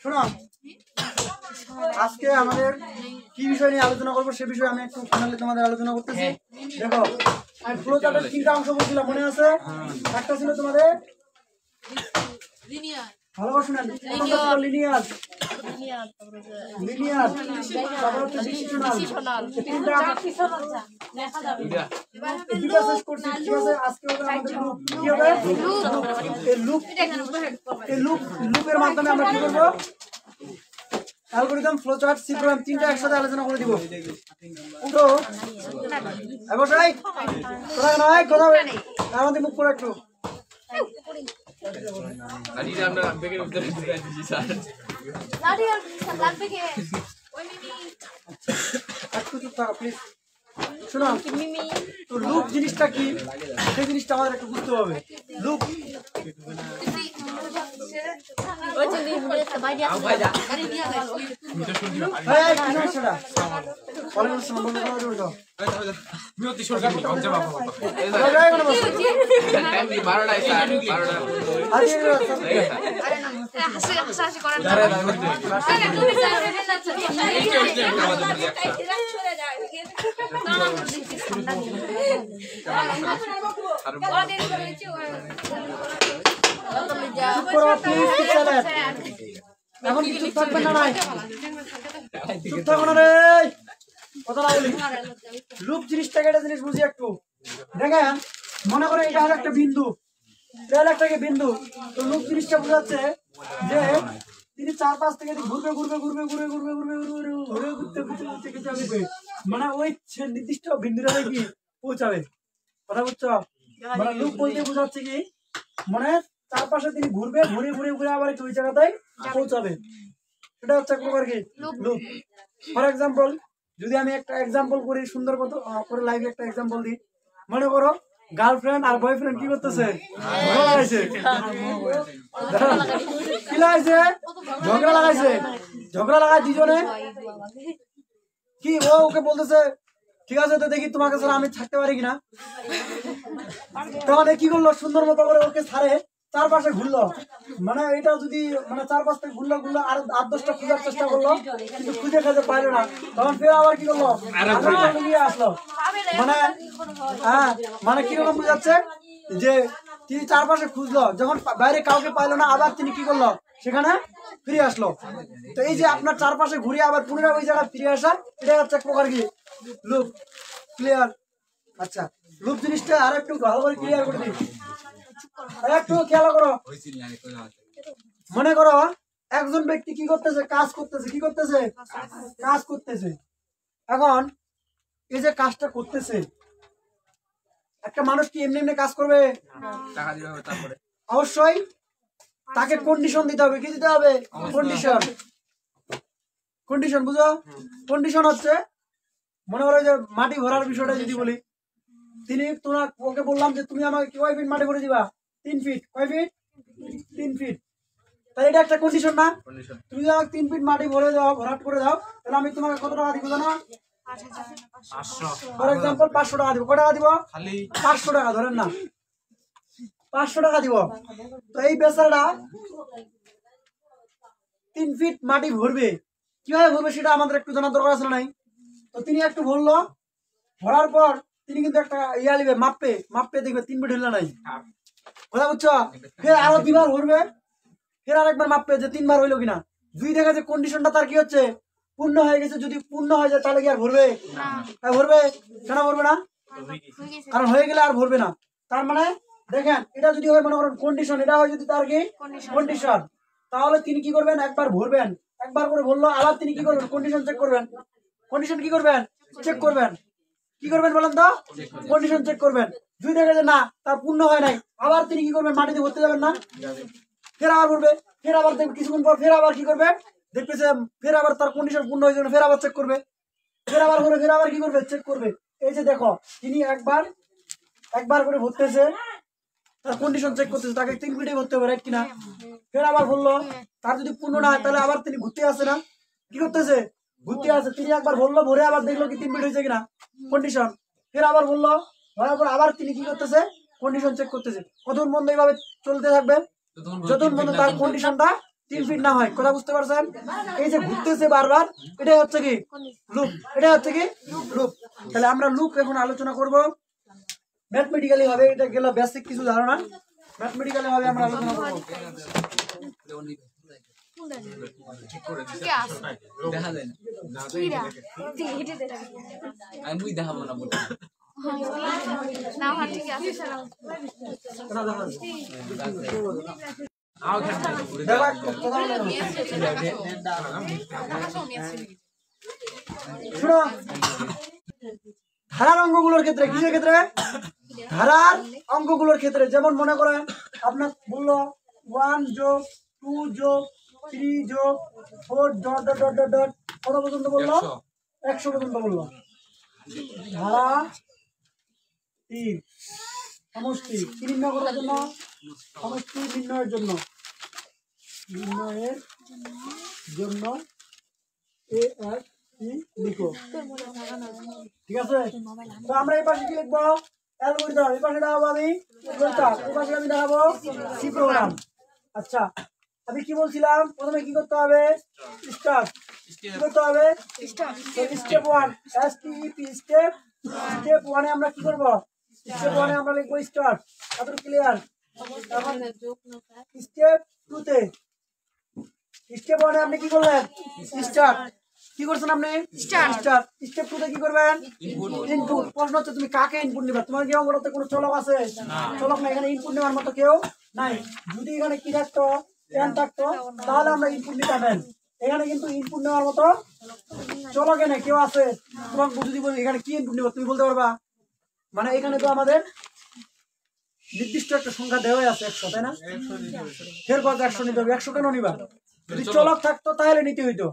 শোনো, আজকে আমাদের কি বিষয় নিয়ে আলোচনা করবো সে বিষয়ে আমি একটু ফাইনালি তোমাদের আলোচনা করতেছি। দেখো, আমি ফ্লো চার্টের 3টা অংশ বলছিলাম, মনে আছে? একটা ছিল তোমাদের ভালো করে শুনেন, লিনিয়ার, লিনিয়ার, তারপর হচ্ছে ডিসিশনাল। দুটো শেষ করছি, ঠিক আছে? আজকে হবে আমাদের লুপ। কি হবে? এই লুপের মাধ্যমে আমরা কি করবো? Algorithm, flow chart, C program 3টা একসাথে আলোচনা করে দিব। উঠো অবশ্যই তোরা নয় কথা আমাদের মুখ করে একটু শোনো, তো লুপ জিনিসটা কি সেই জিনিসটা আমাদের একটু বুঝতে হবে। লুপ এখন চুপ থাকবেন না, নাই চুপ থাকো না রে, কথা না বলি। লুপ জিনিসটাকে একটা জিনিস বুঝি একটু। দেখেন, মনে করে এটা হলো একটা বিন্দু, এটা হলো একটা বিন্দু। তো লুপ জিনিসটা বোঝাচ্ছে যে তিনি চারপাশ থেকে ঘুরবে ঘুরবে ঘুরবে ঘুরবে ঘুরবে ঘুরবে ঘুরবে ঘুরে ঘুরতে ঘুরতে ঘুরতে ঘুরতে আসবে, মানে ওই নির্দিষ্ট বিন্দুটাতে কি পৌঁছাবে। কথা বুঝছো? মানে লুপ বলতে বোঝাচ্ছে কি, মানে চারপাশে তিনি ঘুরবে, ঘুরে ঘুরে ঘুরে আবার ওই জায়গাটায় পৌঁছাবে। সেটা হচ্ছে এক প্রকার কি লুপ। ফর এক্সাম্পল, যদি আমি একটা এক্সাম্পল করি, সুন্দর মতো করে লাইভে একটা এক্সাম্পল দিই। মনে করো গার্লফ্রেন্ড আর বয়ফ্রেন্ড কি করতেছে? ঝগড়া লাগাইছে। কি লাগাইছে? ঝগড়া লাগাইছে। ঝগড়া লাগায় দুজনে কি, ও ওকে বলতেছে ঠিক আছে তো দেখি তোমাকে ছাড়া আমি থাকতে পারি কিনা। তাহলে কি করলো, সুন্দর মতো করে ওকে ছাড়ে চারপাশে ঘুরলো, মানে এটা যদি মানে চারপাশ থেকে ঘুরলো ঘুরলো আর 8-10টা খোঁজার চেষ্টা করলো, কিন্তু খুঁজে খুঁজে পাইলো না। তখন ফের আবার কি করলো, নিয়ে আসলো। মানে হ্যাঁ, মানে কিরকম বোঝাচ্ছে যে তিনি চারপাশে খুঁজলো, যখন বাইরে কাউকে পাইলো না, আবার তিনি কি করলো, সেখানে ফিরে আসলো। তো এই যে আপনার চারপাশে ঘুরে আবার পুনরায় ওই জায়গায় ফিরে আসা, এটা হচ্ছে এক প্রকার কি লুপ। ক্লিয়ার? আচ্ছা, লুপ জিনিসটা আর একটু ভালো করে ক্লিয়ার করে দিই, একটু খেয়াল করো। মনে করো একজন ব্যক্তি কি করতেছে, কাজ করতেছে। কি করতেছে? কাজ করতেছে। এখন এই যে কাজটা করতেছে, একটা মানুষ কি এমনি এমনি কাজ করবে? অবশ্যই তাকে কন্ডিশন দিতে হবে। কি দিতে হবে? কন্ডিশন। কন্ডিশন বুঝো? কন্ডিশন হচ্ছে, মনে করো যে মাটি ভরার বিষয়টা যদি বলি, তোমার ওকে বললাম যে তুমি আমাকে কয় ফিট মাটি ভরে দিবা? 3 ফিট। কয় ফিট? 3 ফিট। তাহলে এটা একটা কন্ডিশন না? তুমি যদি আমাকে 3 ফিট মাটি ভরে দাও, ভরাট করে দাও, তাহলে আমি তোমাকে কত টাকা দিব জানো? ফর এক্সাম্পল 500 টাকা দিব। কত টাকা দিব? 500 টাকা ধরেন না, 500 টাকা দিব। তো এই বেচারাটা 3 ফিট মাটি ভরবে, কিভাবে ভরবে সেটা আমাদের একটু জানার দরকার আছে নাই? তো তিনি একটু ভরলো, ভরার পর তিনি কিন্তু একটা ইয়া নিবে, মাপে দেখবে 3 ফিট হইলো নাই। কথা বুঝছো? ফের আরো 2বার ভরবে, ফের আরেকবার মাপবে যে 3বার হইলো কিনা। দুই দেখা যে কন্ডিশনটা তার কি হচ্ছে, পূর্ণ হয়ে গেছে। যদি পূর্ণ হয়ে যায় তাহলে কি আর ভরবে? ভরবে। কেন ভরবে না? কারণ হয়ে গেলে আর ভরবে না। তার মানে দেখেন, এটা যদি হয় মনে করেন কন্ডিশন, এটা হয় যদি তার কি কন্ডিশন, তাহলে তিনি কি করবেন, একবার ভরবেন। একবার করে ভরলো, আবার তিনি কি করবেন, কন্ডিশন চেক করবেন। কন্ডিশন কি করবেন? চেক করবেন। কি করবেন বলেন তো? কন্ডিশন চেক করবেন। দুই দেখে যে না, তার পূর্ণ হয় নাই, আবার তিনি কি করবেন, মাটিতে ভরতে যাবেন না, ফের আবার ভরবে। ফের আবার কিছুক্ষণ পর ফের আবার কি করবে, দেখতেছে ফের আবার তার কন্ডিশন পূর্ণ হয়ে যাবে, ফের আবার চেক করবে। ফের আবার করে ফের আবার কি করবে, চেক করবে। এই যে দেখো, তিনি একবার করে ভরতেছে, তার কন্ডিশন চেক করতেছে, তাকে 3 ফিটে ভরতে হবে, রাইট কিনা? ফের আবার বললো, তার যদি পূর্ণ না হয় তাহলে আবার তিনি ঘুরতে আসে না, কি করতেছে, ঘুরতে আসে। তিনি একবার বললো, ভরে আবার দেখলো কি 3 ফিট হয়েছে কিনা, কন্ডিশন। ফের আবার বললো, ভরার পর আবার তিনি কি করতেছে, কন্ডিশন চেক করতেছে, কতক্ষণ বন্ধ এইভাবে চলতে থাকবে যতক্ষণ পর্যন্ত তার কন্ডিশনটা 3 ফিট না হয়। কথা বুঝতে পারছেন? এই যে ঘুরতেছে বারবার, এটাই হচ্ছে কি লুপ, এটাই হচ্ছে কি লুপ। তাহলে আমরা লুপ এখন আলোচনা করব ম্যাথমেটিক্যালি ভাবে। এটা গেল বেসিক কিছু ধারণা, ম্যাথমেটিক্যালি ভাবে আমরা আলোচনা করব। শুনো, ধারার অঙ্কগুলোর ক্ষেত্রে, কিসের ক্ষেত্রে? ধারার অঙ্কগুলোর ক্ষেত্রে। যেমন মনে করেন আপনার বললো 1 যোগ 2 যোগ 3 যোগ 4 dot dot dot dot dot কত পর্যন্ত বললো? 100 পর্যন্ত বললো। ধারা 3 সমষ্টি কি নির্ণয় করার জন্য? সমষ্টি নির্ণয়ের জন্য, নির্ণয়ের জন্য এ আর ই লিখো। ঠিক আছে, তো আমরা এই পাশে কি লিখবো? অ্যালগরিদম। এই পাশে দেখাবো আমি অ্যালগরিদম, এই পাশে আমি দেখাবো সি প্রোগ্রাম। আচ্ছা, আমি কি বলছিলাম? প্রথমে কি করতে হবে? স্টার্ট। কি করতে হবে? স্টেপ 1 STEP স্টেপ 1 এ আমরা কি করব? স্টেপ 1 এ আমরা লিখবো স্টার্ট। কত ক্লিয়ার? স্টেপ 2 তে, স্টেপ 1 এ আপনি কি করলেন? স্টার্ট। কি করছেন আপনি? স্টার্ট। স্টেপ 2 তে কি করবেন? ইনপুট। প্রশ্ন হচ্ছে তুমি কাকে ইনপুট নিবা? তোমার কি অঙ্কটাতে কোনো চলক আছে? চলক না, এখানে ইনপুট নেওয়ার মতো কেউ নাই। যদি এখানে কি থাকতো, টেন থাকতো, তাহলে আমরা ইনপুট নিতাম। এখানে কিন্তু ইনপুট নেওয়ার মতো চলক এনে কেউ আছে? তোমাকে যদি বলি এখানে কি ইনপুট নিব, তুমি বলতে পারবা? মানে এখানে তো আমাদের নির্দিষ্ট একটা সংখ্যা দেওয়াই আছে 100, তাই না? ফের কত 100 নিতে হবে? 100 কেন নিবা? যদি চলক থাকতো তাহলে নিতে হইতো।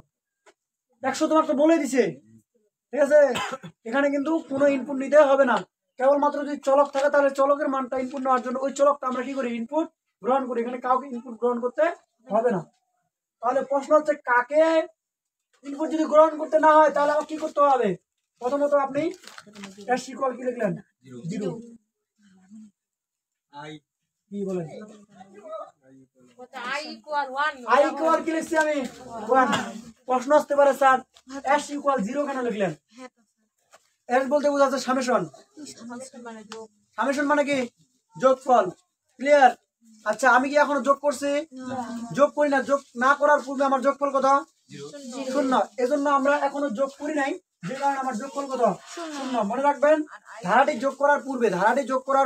100 তোমার তো বলে দিছে, ঠিক আছে? এখানে কিন্তু কোনো ইনপুট নিতে হবে না, কেবলমাত্র যদি চলক থাকে তাহলে চলকের মানটা ইনপুট নেওয়ার জন্য ওই চলকটা আমরা কি করি? ইনপুট গ্রহণ করি। এখানে কাউকে ইনপুট গ্রহণ করতে হবে না। তাহলে প্রশ্ন হচ্ছে কাকে ইনপুট যদি গ্রহণ করতে না হয় তাহলে আবার কি করতে হবে? প্রথমত আপনি এস ইকুয়াল কি লিখলেন? 0। কি বলেন? আই ইকুয়াল কি লিখছি আমি? 1। প্রশ্ন আসতে পারে স্যার এস ইকুয়াল 0 কেন লিখলেন? এস বলতে বোঝাচ্ছে সামেশন। সামেশন মানে কি? যোগফল। ক্লিয়ার? আচ্ছা, আমি কি এখনো যোগ করছি? যোগ করি না। যোগ না করার পূর্বে আমার যোগফল কত? 0। এজন্য আমরা এখনো যোগ করি নাই, যে কারণে আমার যোগফল কত? 0। মনে রাখবেন, ধারাটি যোগ করার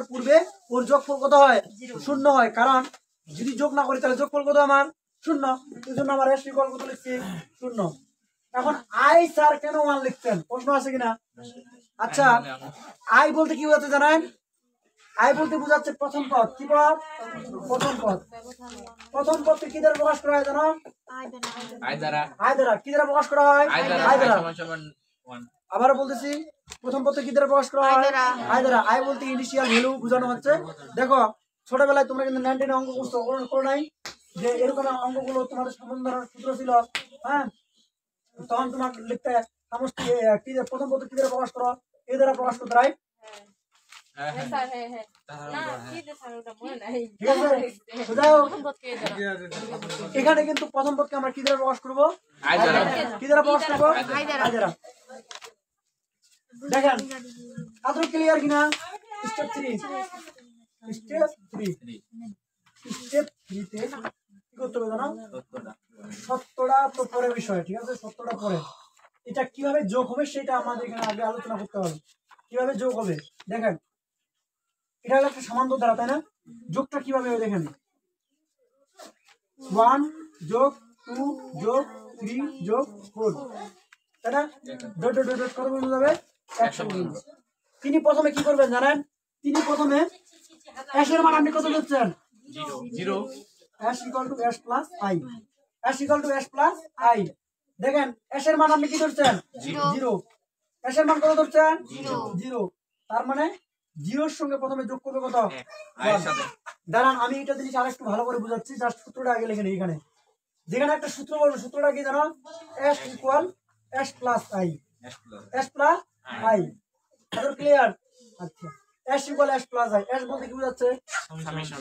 পূর্বে ওর যোগফল কত হয়? 0 হয়। কারণ যদি যোগ না করি তাহলে যোগফল কত আমার? 0। এই জন্য আমার এস ইকুয়াল কত লিখছি? 0। এখন আই স্যার কেন 1 লিখছেন? প্রশ্ন আছে কিনা? আচ্ছা, আই বলতে কি বোঝাচ্ছে জানেন? আই বলতে বোঝাচ্ছে প্রথম পদ। কি পদ? প্রথম পদ। প্রথম পদকে কি দ্বারা প্রকাশ করা হয় জানো? আই দ্বারা। কি দ্বারা প্রকাশ করা হয়? আই দ্বারা। আবারও বলতেছি, প্রথম পদকে কি দ্বারা প্রকাশ করা হয়? আই দ্বারা। আই বলতে ইনিশিয়াল ভ্যালু বোঝানো হচ্ছে। দেখো, ছোটবেলায় তোমরা কিন্তু 9-10 অঙ্ক করো নাই? যে এরকম অঙ্কগুলো তোমাদের সমাধানের সূত্র ছিল, হ্যাঁ? তখন তোমার লিখতে সমষ্টি কি প্রথম পদ কি দ্বারা প্রকাশ করো? এ দ্বারা প্রকাশ করতে হয়। এখানে কিন্তু প্রথম পদকে আমরা কি দ্বারা প্রকাশ করবো? কি দ্বারা প্রকাশ করবো? আই দ্বারা। দেখেন আদৌ ক্লিয়ার কিনা? স্টেপ 3 তে কি করতে হবে জানো? সত্যটা তো পরের বিষয়, ঠিক আছে? সত্যটা পরে। এটা কিভাবে যোগ হবে সেটা আমাদের এখানে আগে আলোচনা করতে হবে। কিভাবে যোগ হবে দেখেন, এটা হলো একটা সমান্তর ধারা, তাই না? যোগটা কিভাবে হবে দেখেন, 1 যোগ 2 যোগ 3 যোগ 4, তাই না? ডট ডট ডট কত পর্যন্ত যাবে? 100 পর্যন্ত। তিনি প্রথমে কি করবেন জানেন? তিনি প্রথমে s এর মান আপনি কত দিচ্ছেন? 0। s = s + i। s = s + i। দেখেন s এর মান আপনি কি ধরছেন? 0। s এর মান কত ধরছেন? 0। তার মানে 0 এর সঙ্গে প্রথমে যোগ করবে কত? 1। দাঁড়ান, আমি এটা জিনিস আরেকটু ভালো করে বুঝাচ্ছি। জাস্ট সূত্রটা আগে লিখে নিই। এখানে যেখানে একটা সূত্র বলবো, সূত্রটা কি জানো? s = s + i। s + i। Clear? আচ্ছা, s equal s plus i। s বলতে কি বোঝাচ্ছে?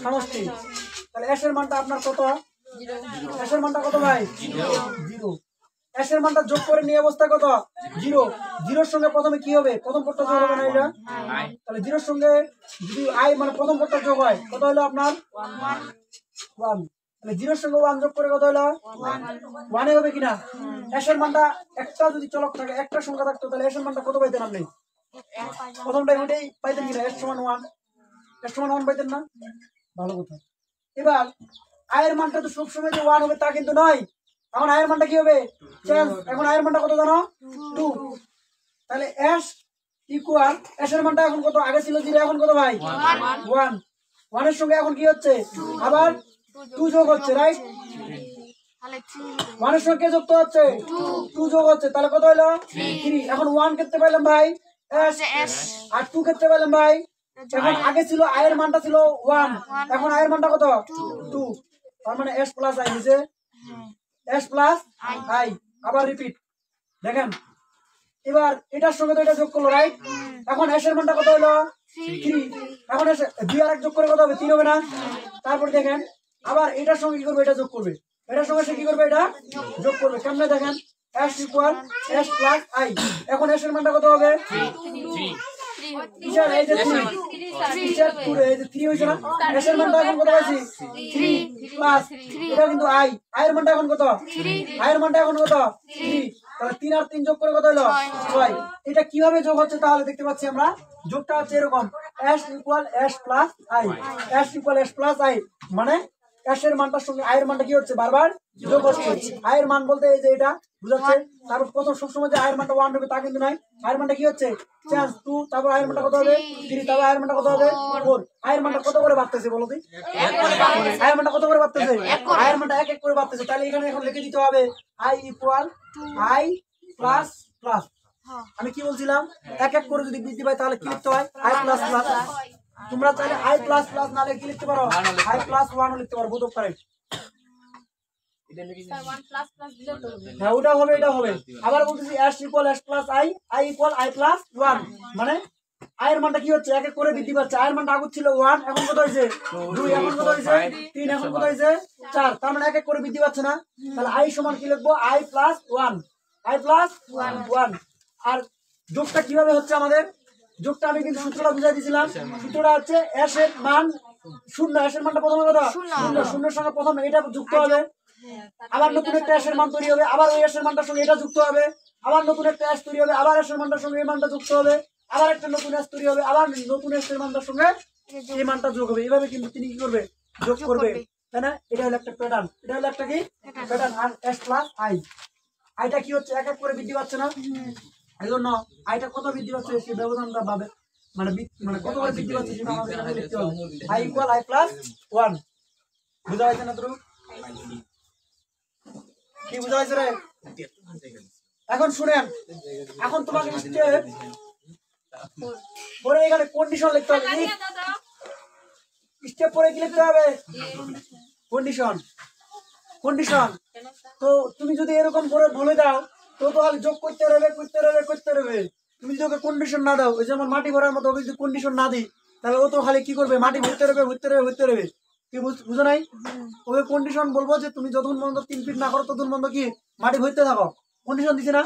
সমষ্টি। তাহলে s এর মানটা আপনার কত? 0। s এর মানটা কত ভাই? 0। s এর মানটা যোগ করে নিয়ে অবস্থা কত? 0। 0 এর সঙ্গে প্রথমে কি হবে? প্রথম পদটা যোগ হবে না এটা? তাহলে 0 এর সঙ্গে যদি i মানে প্রথম পদটা যোগ হয় কত হলো আপনার? 1। তাহলে 0 এর সঙ্গে 1 যোগ করে কত হলো? 1 এ হবে কিনা? s এর মানটা একটা যদি চলক থাকে, একটা সংখ্যা থাকতো, তাহলে s এর মানটা কত পাইতেন আপনি? প্রথমটা ওইটাই পাইতেন কিনা? s সমান 1। s সমান 1 পাইতেন না? ভালো কথা। এবার i এর মানটা তো সবসময় যে 1 হবে তা কিন্তু নয়। এখন i এর মানটা কি হবে? চেঞ্জ। এখন i এর মানটা কত জানো? 2। তাহলে s ইকুয়াল s এর মানটা এখন কত? আগে ছিল 0, এখন কত ভাই? 1। 1 এর সঙ্গে এখন কি হচ্ছে? আবার 2 যোগ হচ্ছে, রাইট? 1 এর সঙ্গে কে যুক্ত হচ্ছে? 2 যোগ হচ্ছে, তাহলে কত হলো? 3। এখন 1 কেটে পেলাম ভাই s, আর 2 কেটে পেলাম ভাই। এখন আগে ছিল i এর মানটা ছিল 1, এখন i এর মানটা কত? 2। তার মানে s প্লাস i নিচে s প্লাস i। আবার রিপিট দেখেন, এবার এটার সঙ্গে তো এটা যোগ করলো, রাইট? এখন s এর মানটা কত হলো? 3। এখন s 2 আর 1 যোগ করে কত হবে? 3 হবে না? তারপর দেখেন আবার এটার সঙ্গে কি করবে? এটা যোগ করবে। এটার সঙ্গে সে কি করবে? এটা যোগ করবে। কেমনে দেখেন? s equal s plus i। এখন s এর মানটা কত হবে? 3। টিচার এই যে 3, টিচার পুরো এই যে 3 হইছে না? s এর মানটা এখন কত পাইছি? 3 প্লাস এটা কিন্তু i। i এর মানটা এখন কত? 3। i এর মানটা এখন কত? 3। তাহলে 3 আর 3 যোগ করে কত হলো? 6। এটা কিভাবে যোগ হচ্ছে তাহলে দেখতে পাচ্ছি আমরা। যোগটা হচ্ছে এরকম, s equal s plus i। s equal s plus i মানে s এর মানটার সঙ্গে i এর মানটা কি হচ্ছে? বারবার যোগ হচ্ছে। i এর মান বলতে এই যে এটা বুঝাচ্ছে। তারপর প্রথম সবসময় যে i এর মানটা 1 হবে তা কিন্তু নয়। i এর মানটা কি হচ্ছে? চেঞ্জ 2। তারপর i এর মানটা কত হবে? 3। তারপর i এর মানটা কত হবে? 4। i এর মানটা কত করে বাড়তেছে বলো তো? i এর মানটা কত করে বাড়তেছে? i এর মানটা 1 1 করে বাড়তেছে। তাহলে এখানে এখন লিখে দিতে হবে i equal i plus plus. আমি কি বলছিলাম? 1 1 করে যদি বৃদ্ধি পায় তাহলে কি লিখতে হয়? i plus plus. তোমরা চাইলে i প্লাস প্লাস না লিখে কি লিখতে পারো? i প্লাস 1 ও লিখতে পারো, বোধ করে। হ্যাঁ, ওটা হবে, এটা হবে। আবার বলতেছি s equal s plus i, i equal i plus 1 মানে i এর মানটা কি হচ্ছে? 1 1 করে বৃদ্ধি পাচ্ছে। i এর মানটা আগে ছিল 1, এখন কত হইছে? 2। এখন কত হইছে? 3। এখন কত হইছে? 4। তার মানে 1 1 করে বৃদ্ধি পাচ্ছে না? তাহলে i সমান কি লিখবো? i plus 1, i plus 1। আর যোগটা কিভাবে হচ্ছে আমাদের? যোগটা আমি কিন্তু সূত্রটা বুঝাই দিয়েছিলাম। সূত্রটা হচ্ছে s এর মান 0, s এর মানটা প্রথমে কত? 0। 0 এর সঙ্গে প্রথমে এটা যুক্ত হবে, আবার নতুন একটা s এর মান তৈরি হবে, আবার ওই s এর মানটার সঙ্গে এটা যুক্ত হবে, আবার নতুন একটা s তৈরি হবে, আবার s এর মানটার সঙ্গে এই মানটা যুক্ত হবে, আবার একটা নতুন s তৈরি হবে, আবার নতুন s এর মানটার সঙ্গে এই মানটা যোগ হবে। এইভাবে কিন্তু তিনি কি করবে? যোগ করবে, তাই না? এটা হলো একটা প্যাটার্ন। এটা হলো একটা কি প্যাটার্ন। আর s প্লাস i, আইটা কি হচ্ছে? 1 1 করে বৃদ্ধি পাচ্ছে না? এই জন্য আইটা কত বৃদ্ধি পাচ্ছে সেই ব্যবধানটা ভাবে মানে কত করে বৃদ্ধি পাচ্ছে সেটা আমাদের এখানে লিখতে হবে। i equal i plus 1। বুঝা হয়েছে না তোর? কি বুঝা হয়েছে রে? এখন শুনেন, এখন তোমাকে স্টেপ পরে এখানে কন্ডিশন লিখতে হবে। স্টেপ পরে কি লিখতে হবে? কন্ডিশন। কন্ডিশন তো তুমি যদি এরকম করে বলে দাও তো তাহলে যোগ করতে হবে, করতে হবে, করতে হবে। তুমি যদি ওকে কন্ডিশন না দাও, ওই যেমন মাটি ভরার মতো ওকে যদি কন্ডিশন না দিই তাহলে ও তো খালি কি করবে? মাটি ভরতে হবে, ভরতে হবে, ভরতে হবে। কি বুঝো নাই? ওকে কন্ডিশন বলবো যে তুমি যতক্ষণ পর্যন্ত 3 ফিট না করো ততক্ষণ পর্যন্ত কি মাটি ভরতে থাকো। কন্ডিশন দিছে না?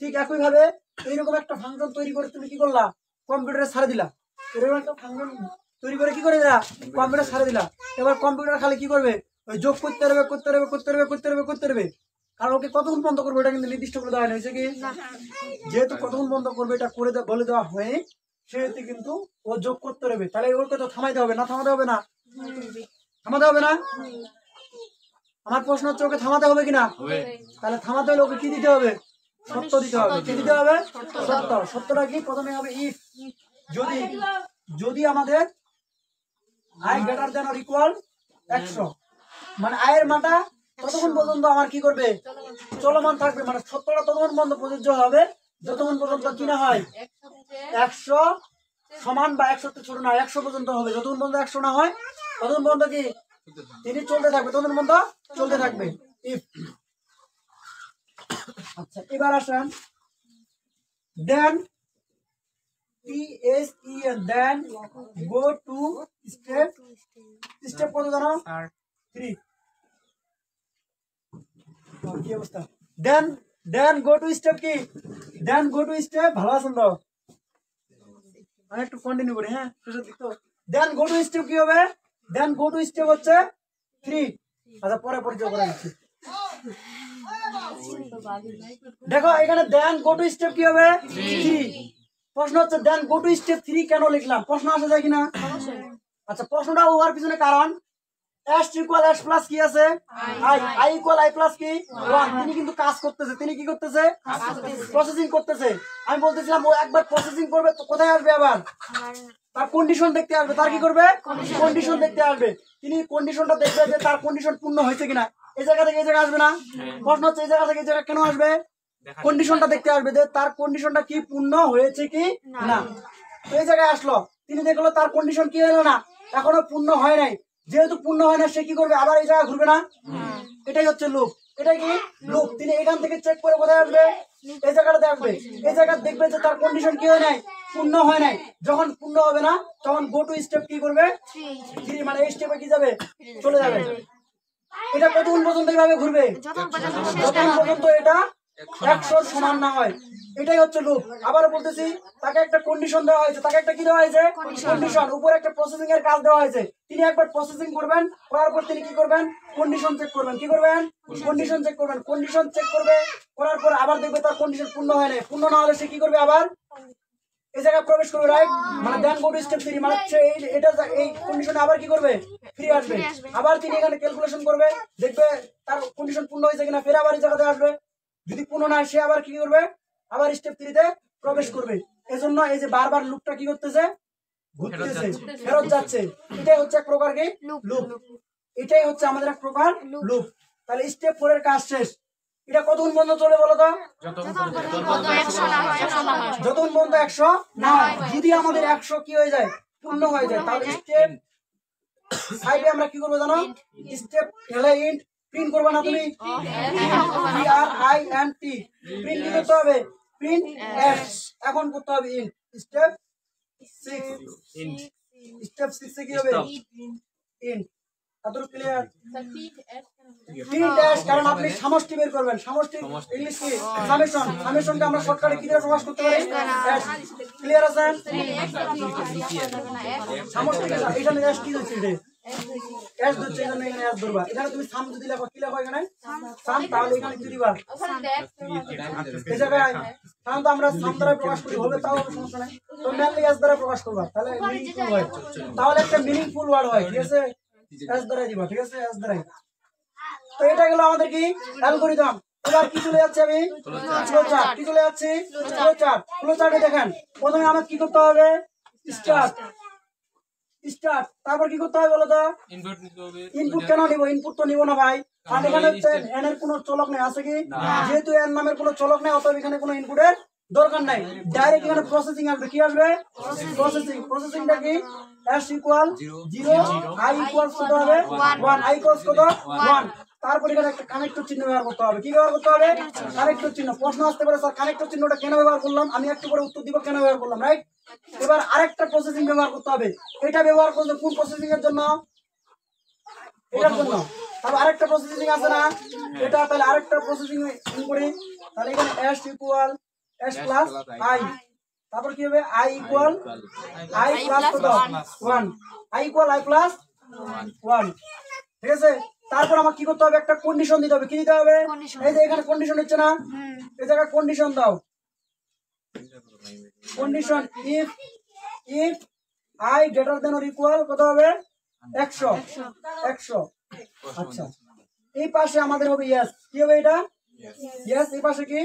ঠিক একই ভাবে এইরকম একটা ফাংশন তৈরি করে তুমি কি করলা? কম্পিউটারে ছাড়ে দিলা। এরকম একটা ফাংশন তৈরি করে কি করে দিলা? কম্পিউটার ছাড়ে দিলা। এবার কম্পিউটার খালি কি করবে? ওই যোগ করতে হবে, করতে হবে, করতে হবে, করতে হবে, করতে হবে। কারণ ওকে কতক্ষণ বন্ধ করবে এটা কিন্তু নির্দিষ্ট করে দেওয়া হয়েছে কি? যেহেতু কতক্ষণ বন্ধ করবে এটা করে বলে দেওয়া হয়, সেহেতু কিন্তু ও যোগ করতে হবে। তাহলে ওকে তো থামাইতে হবে না? থামাতে হবে না? থামাতে হবে না? আমার প্রশ্ন হচ্ছে ওকে থামাতে হবে কিনা? তাহলে থামাতে হলে ওকে কি দিতে হবে? সত্য দিতে হবে। কি দিতে হবে? সত্য। সত্যটা কি? প্রথমে হবে ইফ, যদি যদি আমাদের i greater than or equal 100 মানে i এর মানটা ততক্ষণ পর্যন্ত আমার কি করবে? চলমান থাকবে। মানে সত্যটা ততক্ষণ পর্যন্ত প্রযোজ্য হবে যতক্ষণ পর্যন্ত কি না হয় 100 সমান বা 100 ছোট না 100 পর্যন্ত হবে। যতক্ষণ পর্যন্ত 100 না হয় ততক্ষণ পর্যন্ত কি তিনি চলতে থাকবে, ততক্ষণ পর্যন্ত চলতে থাকবে ইফ। আচ্ছা, এবার আসেন then TSEN then go to step step কত জানো 3 কি অবস্থা দেন গো টু স্টেপ কি দেন গো টু স্টেপ ভালো আছেন তো আমি একটু কন্টিনিউ করি হ্যাঁ শেষের দিক তো দেন গো টু স্টেপ কি হবে দেন গো টু স্টেপ হচ্ছে 3 আচ্ছা পরে পরিচয় করে দিচ্ছি দেখো এখানে দেন গো টু স্টেপ কি হবে 3 প্রশ্ন হচ্ছে দেন গো টু স্টেপ 3 কেন লিখলাম প্রশ্ন আসে যায় কিনা আচ্ছা প্রশ্নটা হওয়ার পিছনে কারণ s ইকুয়াল s প্লাস কি আছে i ইকুয়াল i প্লাস কি 1 তিনি কিন্তু কাজ করতেছে তিনি কি করতেছে প্রসেসিং করতেছে আমি বলতেছিলাম ও একবার প্রসেসিং করবে তো কোথায় আসবে আবার তার কন্ডিশন দেখতে আসবে তার কি করবে কন্ডিশন দেখতে আসবে তিনি কন্ডিশনটা দেখবে যে তার কন্ডিশন পূর্ণ হয়েছে কিনা এই জায়গা থেকে এই জায়গা আসবে না প্রশ্ন হচ্ছে এই জায়গা থেকে এই জায়গা কেন আসবে কন্ডিশনটা দেখতে আসবে যে তার কন্ডিশনটা কি পূর্ণ হয়েছে কি না তো এই জায়গায় আসলো তিনি দেখলো তার কন্ডিশন কি হলো না এখনো পূর্ণ হয় নাই যেহেতু পূর্ণ হয় না সে কি করবে আবার এই জায়গা ঘুরবে না এটাই হচ্ছে লুপ এটাই কি লুপ তিনি এখান থেকে চেক করে কোথায় আসবে এই জায়গাটাতে আসবে এই জায়গা দেখবে যে তার কন্ডিশন কি হয় নাই পূর্ণ হয় নাই যখন পূর্ণ হবে না তখন গো টু স্টেপ কি করবে 3 মানে এই স্টেপে কি যাবে চলে যাবে এটা কতক্ষণ পর্যন্ত এইভাবে ঘুরবে যতক্ষণ পর্যন্ত এটা 100 সমান না হয় এটাই হচ্ছে লুপ আবার বলতেছি তাকে একটা কন্ডিশন দেওয়া হয়েছে তাকে একটা কি দেওয়া হয়েছে কন্ডিশন উপরে একটা প্রসেসিং এর কাজ দেওয়া হয়েছে তিনি একবার প্রসেসিং করবেন করার পর তিনি কি করবেন কন্ডিশন চেক করবেন কি করবেন কন্ডিশন চেক করবেন কন্ডিশন চেক করবে করার পর আবার দেখবে তার কন্ডিশন পূর্ণ হয় না পূর্ণ না হলে সে কি করবে আবার এই জায়গায় প্রবেশ করবে রাইট মানে দেন গো টু স্টেপ 3 মানে এটা এই কন্ডিশনে আবার কি করবে ফিরে আসবে আবার তিনি এখানে ক্যালকুলেশন করবে দেখবে তার কন্ডিশন পূর্ণ হয়েছে কিনা ফের আবার এই জায়গাতে আসবে যদি পূর্ণ না সে আবার কি করবে আবার স্টেপ 3 তে প্রবেশ করবে এজন্য এই যে বারবার লুপটা কি করতেছে ঘুরতেছে ফেরত যাচ্ছে এটাই হচ্ছে এক প্রকার কি লুপ এটাই হচ্ছে আমাদের এক প্রকার লুপ তাহলে স্টেপ 4 এর কাজ শেষ এটা কতক্ষণ বন্ধ চলে বলো তো যতক্ষণ বন্ধ 100 না হয় যদি আমাদের 100 কি হয়ে যায় পূর্ণ হয়ে যায় তাহলে স্টেপ সাইডে আমরা কি করব জানো স্টেপ হেলে ইন্ট প্রিন্ট করবে না তুমি PRINT প্রিন্ট কি করতে হবে প্রিন্ট s এখন করতে হবে ইন্ট স্টেপ 6 ইন্ট স্টেপ 6 এ কি হবে ইন্ট আদর ক্লিয়ার প্রিন্ট s কারণ আপনি সমষ্টি বের করবেন সমষ্টি ইংলিশ কি সামেশন সামেশনকে আমরা শর্টকাটে কি দিয়ে প্রকাশ করতে পারি s ক্লিয়ার আছে সমষ্টি এখানে s কি হচ্ছে এটা s হচ্ছে এখানে s ধরবা এখানে তুমি সাম যদি লেখো কি লেখো এখানে সাম তাহলে এখানে কি দিবা এই জায়গায় সাম তো আমরা সাম দ্বারা প্রকাশ করি হবে তাও সমস্যা নাই তো মেনলি s দ্বারা প্রকাশ করবা তাহলে মিনিংফুল হয় তাহলে একটা মিনিংফুল ওয়ার্ড হয় ঠিক আছে s দ্বারা দিবা ঠিক আছে s দ্বারা তো এটা গেল আমাদের কি অ্যালগরিদম এবার কি চলে যাচ্ছে আমি ফ্লোচার্ট কি চলে যাচ্ছে ফ্লোচার্টে দেখেন প্রথমে আমাকে কি করতে হবে স্টার্ট তারপর কি করতে হবে বলো তো ইনপুট কেন নিব ইনপুট তো নিব না ভাই আর এখানে হচ্ছে n এর কোনো চলক নেই আছে কি যেহেতু n নামের কোনো চলক নেই অতএব এখানে কোনো ইনপুটের দরকার নাই ডাইরেক্ট এখানে প্রসেসিং আসবে কি আসবে প্রসেসিংটা কি s ইকুয়াল 0 i ইকুয়াল কত হবে 1 i ইকুয়াল কত 1 তারপর এখানে একটা কানেক্টর চিহ্ন ব্যবহার করতে হবে কি ব্যবহার করতে হবে কানেক্টর চিহ্ন প্রশ্ন আসতে পারে স্যার কানেক্টর চিহ্নটা কেন ব্যবহার করলাম আমি একটু পরে উত্তর দিব কেন ব্যবহার করলাম রাইট এবার আরেকটা প্রসেসিং ব্যবহার করতে হবে এটা ব্যবহার করতে কোন প্রসেসিং এর জন্য এটার জন্য তাহলে আরেকটা প্রসেসিং আছে না এটা তাহলে আরেকটা প্রসেসিং ইন করি তাহলে এখানে s equal s plus i তারপর কি হবে i ইকুয়াল i প্লাস কত 1 i ইকুয়াল i প্লাস 1 ঠিক আছে তারপর আমাকে কি করতে হবে একটা কন্ডিশন দিতে হবে কি দিতে হবে এই যে এখানে কন্ডিশন হচ্ছে না এই জায়গায় কন্ডিশন দাও condition if i greater than or equal কত হবে 100 আচ্ছা এই পাশে আমাদের হবে yes কি হবে এটা yes এই পাশে কি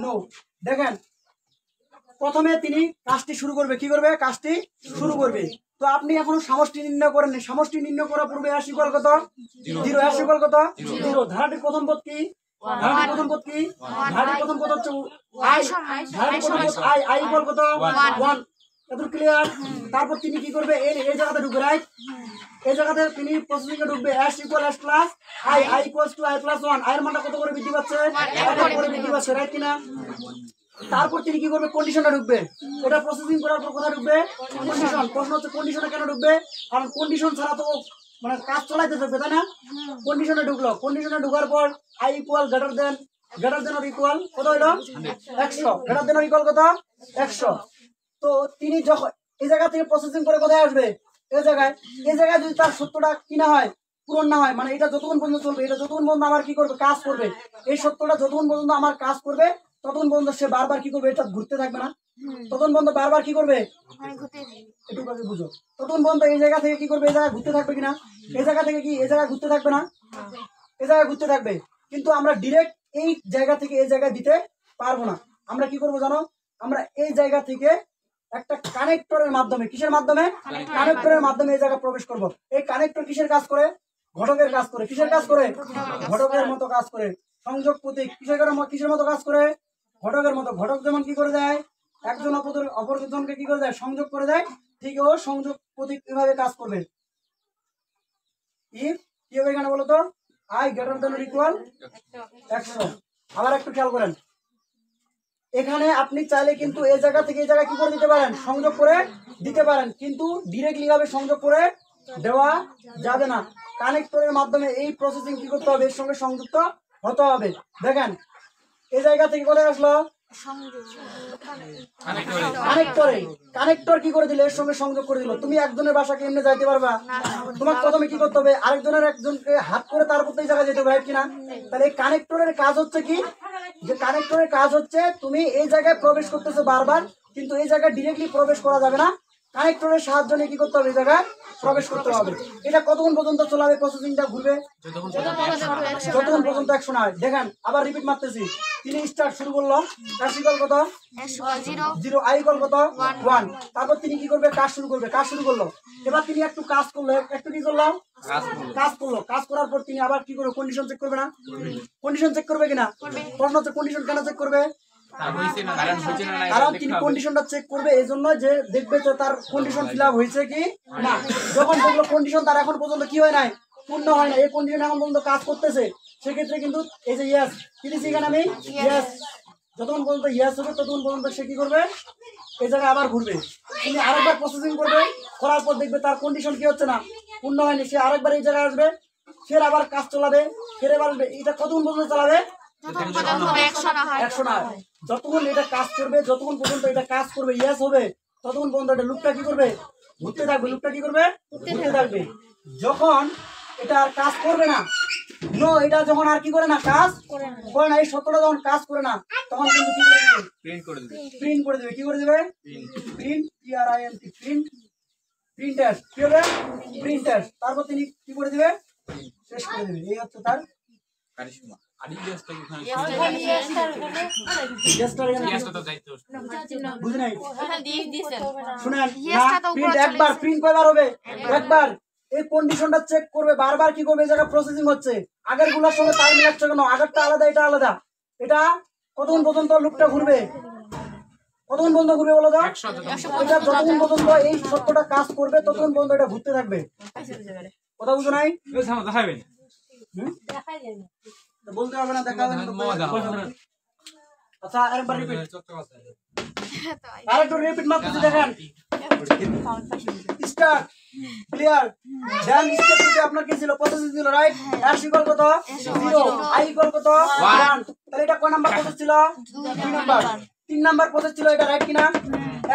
no দেখেন প্রথমে তিনি কাজটি শুরু করবে কি করবে কাজটি শুরু করবে তো আপনি এখনো সমষ্টি নির্ণয় করেননি সমষ্টি নির্ণয় করার পূর্বে s ইকুয়াল কত 0 s ইকুয়াল কত 0 ধারাটির প্রথম পদ কি ধারাটির প্রথম পদ কি ধারাটির প্রথম পদ হচ্ছে i ধারাটির প্রথম পদ i ইকুয়াল কত 1 এত ক্লিয়ার তারপর তিনি কি করবে এই জায়গাতে ঢুকবে রাইট এই জায়গাতে তিনি প্রসেসিং এ ঢুকবে s equal s plus i equals to i plus 1 i এর মানটা কত করে বৃদ্ধি পাচ্ছে 1 করে বৃদ্ধি পাচ্ছে রাইট কিনা তারপর তিনি কি করবে কন্ডিশনে ঢুকবে, ওটা প্রসেসিং করার পর কোথায় ঢুকবে কন্ডিশন। প্রশ্ন হচ্ছে কন্ডিশনে কেন ঢুকবে, কারণ কন্ডিশন ছাড়া তো মানে কাজ চলাইতে থাকবে তাই না। কন্ডিশনে ঢুকলো, কন্ডিশনে ঢোকার পর I equal greater than or equal কত হইলো 100, গ্রেটার দেন অর ইকুয়াল কত 100। তো তিনি যখন এই জায়গা থেকে প্রসেসিং করে কোথায় আসবে এই জায়গায় যদি তার সত্যটা কি না হয় পূরণ না হয়, মানে এটা যতক্ষণ পর্যন্ত চলবে, এটা যতক্ষণ পর্যন্ত আমার কি করবে কাজ করবে, এই সত্যটা যতক্ষণ পর্যন্ত আমার কাজ করবে ততক্ষণ পর্যন্ত সে বারবার কি করবে এটা ঘুরতে থাকবে না, ততক্ষণ পর্যন্ত বারবার কি করবে একটু কাছে বুঝো, ততক্ষণ পর্যন্ত এই জায়গা থেকে কি করবে এই জায়গায় ঘুরতে থাকবে কিনা, এই জায়গা থেকে কি এই জায়গায় ঘুরতে থাকবে না, এই জায়গায় ঘুরতে থাকবে। কিন্তু আমরা ডিরেক্ট এই জায়গা থেকে এই জায়গায় দিতে পারবো না। আমরা কি করবো জানো, আমরা এই জায়গা থেকে একটা কানেক্টরের মাধ্যমে, কিসের মাধ্যমে কানেক্টরের মাধ্যমে এই জায়গায় প্রবেশ করব। এই কানেক্টর কিসের কাজ করে, ঘটকের কাজ করে। কিসের কাজ করে, ঘটকের মতো কাজ করে। সংযোগ প্রতীক কিসের মতো কাজ করে, ঘটকের মতো। ঘটক যেমন কি করে দেয়, একজন অপরজনকে কি করে দেয় সংযোগ করে দেয়, ঠিক ও সংযোগ প্রতীক কিভাবে কাজ করবে। কি হবে এখানে বলো তো, I greater than or equal 100। আবার একটু খেয়াল করেন, এখানে আপনি চাইলে কিন্তু এই জায়গা থেকে এই জায়গায় কি করে দিতে পারেন সংযোগ করে দিতে পারেন, কিন্তু ডিরেক্টলি ভাবে সংযোগ করে দেওয়া যাবে না। কানেক্টরের মাধ্যমে এই প্রসেসিং কি করতে হবে, এর সঙ্গে সংযুক্ত হতে হবে। দেখেন এই জায়গা থেকে কোথায় আসলো কানেক্টর কি করে দিলে এর সঙ্গে সংযোগ করে দিল। তুমি একজনের বাসাকে এমনি যাইতে পারবা, তোমাকে প্রথমে কি করতে হবে একজনকে হাত করে তারপর এই জায়গায় যেতে হবে কিনা। তাহলে এই কানেক্টরের কাজ হচ্ছে কি, যে কানেক্টরের কাজ হচ্ছে তুমি এই জায়গায় প্রবেশ করতেছো বারবার, কিন্তু এই জায়গায় ডিরেক্টলি প্রবেশ করা যাবে না, কানেক্টরের সাহায্য নিয়ে কি করতে হবে এই জায়গায় প্রবেশ করতে হবে। এটা কতক্ষণ পর্যন্ত চলাবে প্রসেসিংটা ঘুরবে, যতক্ষণ পর্যন্ত 100 না হয়। দেখেন আবার রিপিট মারতেছি, তিনি স্টার্ট শুরু করলো, কাজ ইকুয়াল কত 0, আই ইকুয়াল কত 1। তারপর তিনি কি করবে কাজ শুরু করলো। এবার তিনি একটু কাজ করলো, একটু কি করলো কাজ করার পর তিনি আবার কি করবে কন্ডিশন চেক করবে না, কন্ডিশন চেক করবে কিনা। প্রশ্ন হচ্ছে কন্ডিশন কেন চেক করবে, কারণ তিনি কন্ডিশনটা চেক করবে এই জন্য যে দেখবে যে তার কন্ডিশন ফিল আপ হয়েছে কি না। যখন দেখলো কন্ডিশন তার এখন পর্যন্ত কি হয় নাই পূর্ণ হয় না, এই কন্ডিশন এখন পর্যন্ত কাজ করতেছে, সেক্ষেত্রে কিন্তু এই যে ইয়েস কি দিচ্ছি এখানে আমি ইয়েস, যতক্ষণ পর্যন্ত ইয়েস হবে ততক্ষণ পর্যন্ত সে কি করবে এই জায়গায় আবার ঘুরবে। তিনি আরেকবার প্রসেসিং করবে, করার পর দেখবে তার কন্ডিশন কি হচ্ছে না পূর্ণ হয়নি, সে আরেকবার এই জায়গায় আসবে, ফের আবার কাজ চালাবে, ফের এবার এটা কতক্ষণ পর্যন্ত চালাবে 100 না। যতক্ষণ এটা কাজ করবে, যতক্ষণ পর্যন্ত এটা কাজ করবে ইয়েস হবে, ততক্ষণ পর্যন্ত এটা লুপটা কি করবে ঘুরতে থাকবে, লুপটা কি করবে ঘুরতে থাকবে। যখন এটা আর কাজ করবে না, এটা যখন আর কি করে না কাজ করে না, এই সত্যটা যখন কাজ করে না, তখন কিন্তু কি করে দিবে প্রিন্ট করে দিবে। কি করে দিবে প্রিন্ট, প্রিন্টার কি হবে প্রিন্টার। তারপর তিনি কি করে দিবে শেষ করে দিবে। এই হচ্ছে তার একবার এই কন্ডিশনটা চেক করবে, বারবার কি করবে এই জায়গায় প্রসেসিং হচ্ছে, আগের গুলোর সঙ্গে টাইম লাগছে কেন, আগেরটা আলাদা এটা আলাদা। এটা কতক্ষণ পর্যন্ত লুপটা ঘুরবে, কতক্ষণ পর্যন্ত ঘুরবে বলো তো, এটা যতক্ষণ পর্যন্ত এই সত্যটা কাজ করবে ততক্ষণ পর্যন্ত এটা ঘুরতে থাকবে। কথা বুঝো নাই, বলতে হবে না, দেখা হবে। আচ্ছা আরেকবার রিপিট, আরেকটু রিপিট মারতেছি। দেখেন স্টার্ট ক্লিয়ার, দেন স্টেপ থেকে আপনার কি ছিল প্রসেস ছিল রাইট, এস ইকুয়াল কত 0, আই ইকুয়াল কত 1। তাহলে এটা কয় নাম্বার প্রসেস ছিল 2 নাম্বার, 3 নাম্বার প্রসেস ছিল এটা রাইট কিনা।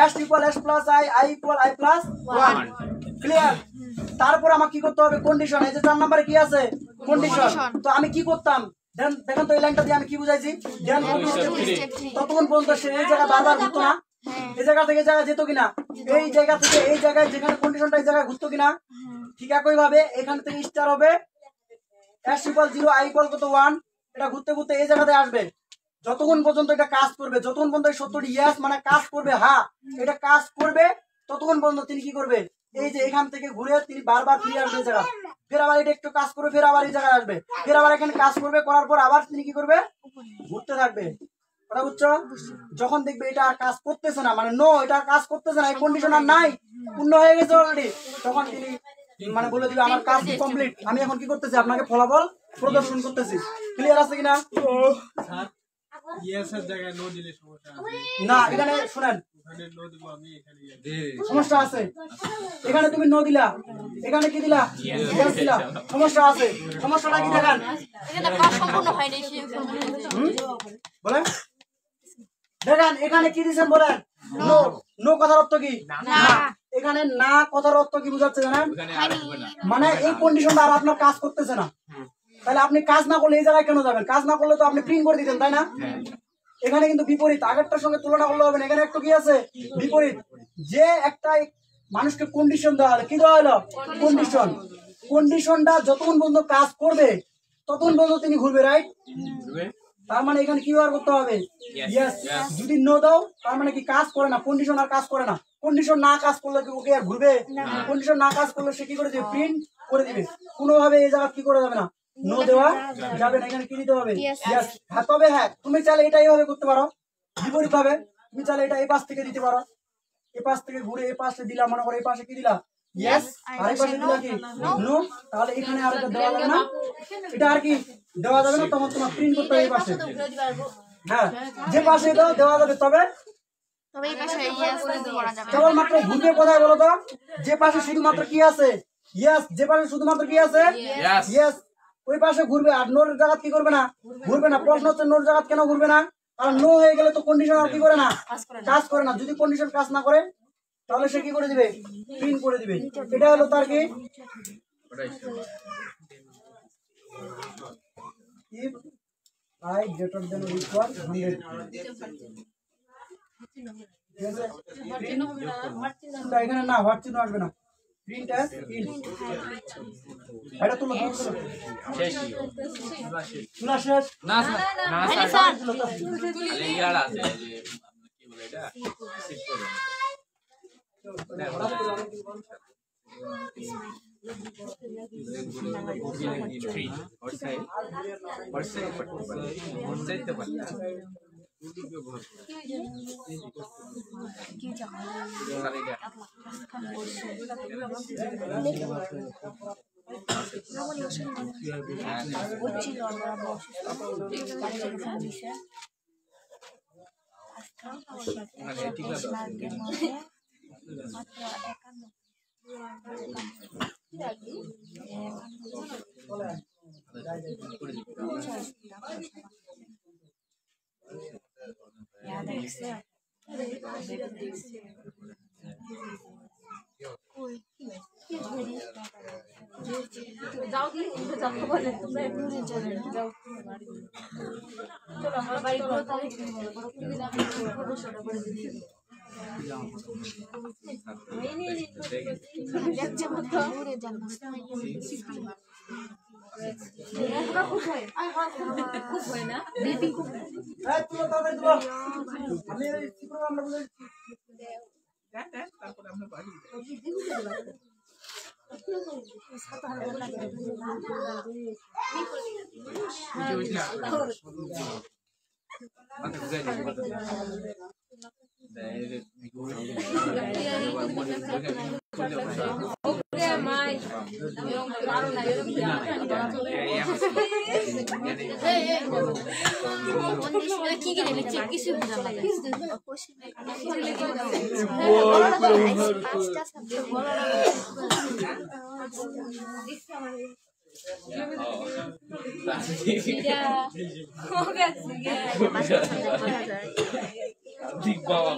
S equal S plus I, I equal I plus 1 clear. তারপর আমাকে কি করতে হবে কন্ডিশন, এই যে 4 নম্বরে কি আছে কন্ডিশন। তো আমি কি করতাম দেখেন তো, এই লাইনটা দিয়ে আমি কি বুঝাইছি, ততক্ষণ পর্যন্ত সে এই জায়গায় বারবার ঘুরতো না, এই জায়গা থেকে জায়গা যেত কিনা, এই জায়গা থেকে এই জায়গায় যেখানে কন্ডিশনটা এই জায়গায় ঘুরতো কিনা। ঠিক একই ভাবে এখান থেকে স্টার হবে এস ইকুয়াল 0, আই ইকুয়াল কত 1, এটা ঘুরতে ঘুরতে এই জায়গাতে আসবে, যতক্ষণ পর্যন্ত এটা কাজ করবে, যতক্ষণ পর্যন্ত এই সত্যটি ইয়েস মানে কাজ করবে, হ্যাঁ এটা কাজ করবে, ততক্ষণ পর্যন্ত তিনি কি করবে এই যে এখান থেকে ঘুরে তিনি বারবার ফিরে আসবে এই জায়গা, ফের আবার এটা একটু কাজ করবে, ফের আবার এই জায়গায় আসবে, ফের আবার এখানে কাজ করবে, করার পর আবার তিনি কি করবে ঘুরতে থাকবে। কথা বুঝছো, যখন দেখবে এটা আর কাজ করতেছে না, মানে নো এটা কাজ করতেছে না, এই কন্ডিশন আর নাই পূর্ণ হয়ে গেছে অলরেডি, তখন তিনি মানে বলে দিবে আমার কাজ কমপ্লিট, আমি এখন কি করতেছি আপনাকে ফলাফল প্রদর্শন করতেছি। ক্লিয়ার আছে কিনা, ইয়েসের জায়গায় নো দিলে সমস্যা আছে না এখানে শুনেন ওখানে নো দিব আমি এখানে সমস্যা আছে এখানে তুমি নো দিলা এখানে কি দিলা ইয়েস দিলা সমস্যা আছে সমস্যাটা কি দেখান এখানে কাজ সম্পূর্ণ হয়নি সেই বলেন দেখেন এখানে কি দিবেন বলেন নো নো কথার অর্থ কি না এখানে না কথার অর্থ কি বুঝাচ্ছে জানেন মানে এই কন্ডিশনটা আর আপনার কাজ করতেছে না তাহলে আপনি কাজ না করলে এই জায়গায় কেন যাবেন কাজ না করলে তো আপনি প্রিন্ট করে দিতেন তাই না এখানে কিন্তু বিপরীত আগেরটার সঙ্গে তুলনা করলে হবে না এখানে একটু কি আছে বিপরীত যে একটা মানুষকে কন্ডিশন দেওয়া হলো কি দেওয়া হলো কন্ডিশন কন্ডিশনটা যতক্ষণ পর্যন্ত কাজ করবে ততক্ষণ পর্যন্ত তিনি ঘুরবে রাইট তার মানে এখানে কি ব্যবহার করতে হবে ইয়েস যদি নো দাও তার মানে কি কাজ করে না কন্ডিশন আর কাজ করে না কন্ডিশন না কাজ করলে কি ওকে আর ঘুরবে কন্ডিশন না কাজ করলে সে কি করে দিবে প্রিন্ট করে দিবে কোনোভাবে এই জায়গা কি করে যাবে না নো দেওয়া যাবে না এখানে কি দিতে হবে ইয়েস হ্যাঁ তবে হ্যাঁ তুমি চাইলে এটা এইভাবে করতে পারো বিপরীত ভাবে তুমি চাইলে এটা এই পাশ থেকে দিতে পারো এই পাশ থেকে ঘুরে এই পাশে দিলা মনে করো এই পাশে কি দিলা ইয়েস আর এই পাশে দিলা কি নো তাহলে এখানে আর এটা দেওয়া যাবে না এটা আর কি দেওয়া যাবে না তখন তোমার প্রিন্ট করতে হবে এই পাশে হ্যাঁ যে পাশে দাও দেওয়া যাবে তবে তবে এই পাশে ইয়েস করা যাবে কেবলমাত্র ঘুরবে কোথায় বলো তো যে পাশে শুধুমাত্র কি আছে ইয়েস যে পাশে শুধুমাত্র কি আছে ইয়েস ওই পাশে ঘুরবে আর নোর জায়গা কি করবে না ঘুরবে না প্রশ্ন হচ্ছে নোর জায়গা কেন ঘুরবে না কারণ নো হয়ে গেলে তো কন্ডিশন আর কি করে না কাজ করে না যদি কন্ডিশন কাজ না করে তাহলে সে কি করে দিবে প্রিন্ট করে দিবে এটা হলো তার কি if I greater than or equal 100 এখানে না হোয়াট চিহ্ন আসবে না প্রিন্ট অ্যাজ ইন্ট এটা তুলো শেষ তুলা শেষ না স্যার আরে ইয়ার আছে যে কি বলে এটা শিফট করে যাও কি যাও বলে তোমরা একটু চলে যাও চলো আমার বাড়ি বড় তারিখ বড় করে দিলাম ফটোটা করে দিই দেখছে মত দূরে যান খুব হয় না বিপি খুব এই তুলো তাড়াতাড়ি তুলো আমি এই প্রোগ্রাম আমরা বলে তারপরে আমরা বাড়ি কি কি লিখছে কিছু বুঝা লাগে ঠিক বাবা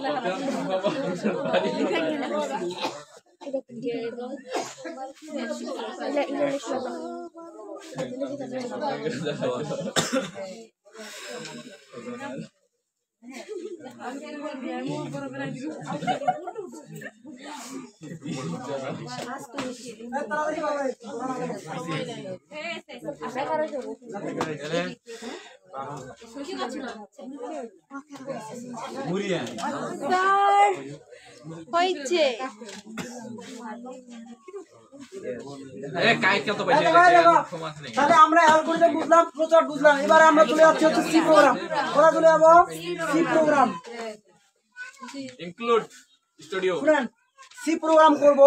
হইছে তাহলে আমরা অ্যালগরিদম বুঝলাম ফ্লোচার্ট বুঝলাম এবারে আমরা চলে যাচ্ছি হচ্ছে সি প্রোগ্রাম ওরা চলে যাবো সি প্রোগ্রাম ইনক্লুড স্টুডিও শুনেন সি প্রোগ্রাম করব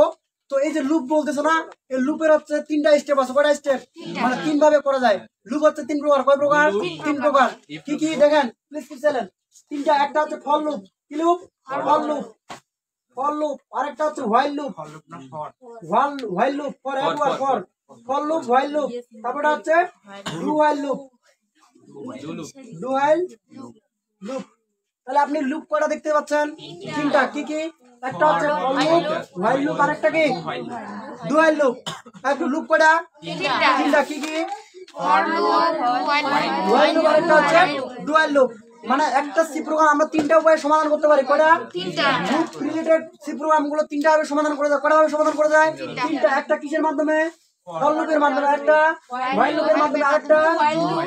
তো এই যে লুপ বলতেছো না, এই লুপের হচ্ছে 3টা স্টেপ আছে। কয়টা স্টেপ? মানে 3 ভাবে করা যায়। লুপ হচ্ছে 3 প্রকার। কয় প্রকার? 3 প্রকার। কি কি দেখেন প্লিজ কি চ্যানেল? 3টা। একটা হচ্ছে ফর লুপ। কি loop? For loop. For loop. আরেকটা হচ্ছে while loop. While loop for একবার for. For loop, while loop. তারপরটা হচ্ছে do while loop. Do while loop. তাহলে আপনি লুপ কয়টা দেখতে পাচ্ছেন? 3টা। কি কি? একটা হচ্ছে ফর লুপ, হোয়াইল লুপ, আরেকটা কি? Do while loop. একটু লুপ কয়টা? 3টা। কি কি? হোয়াইল লুপ, আরেকটা হচ্ছে ডু হোয়াইল লুপ। মানে একটা সি প্রোগ্রাম আমরা 3টা উপায়ে সমাধান করতে পারি। কয়টা? লুপ রিলেটেড সি প্রোগ্রাম গুলো 3টা ভাবে সমাধান করা যায়। কয়টা ভাবে সমাধান করা যায়? 3টা। একটা কিসের মাধ্যমে? ফর লুপের মাধ্যমে, একটা হোয়াইল লুপের মাধ্যমে, আরেকটা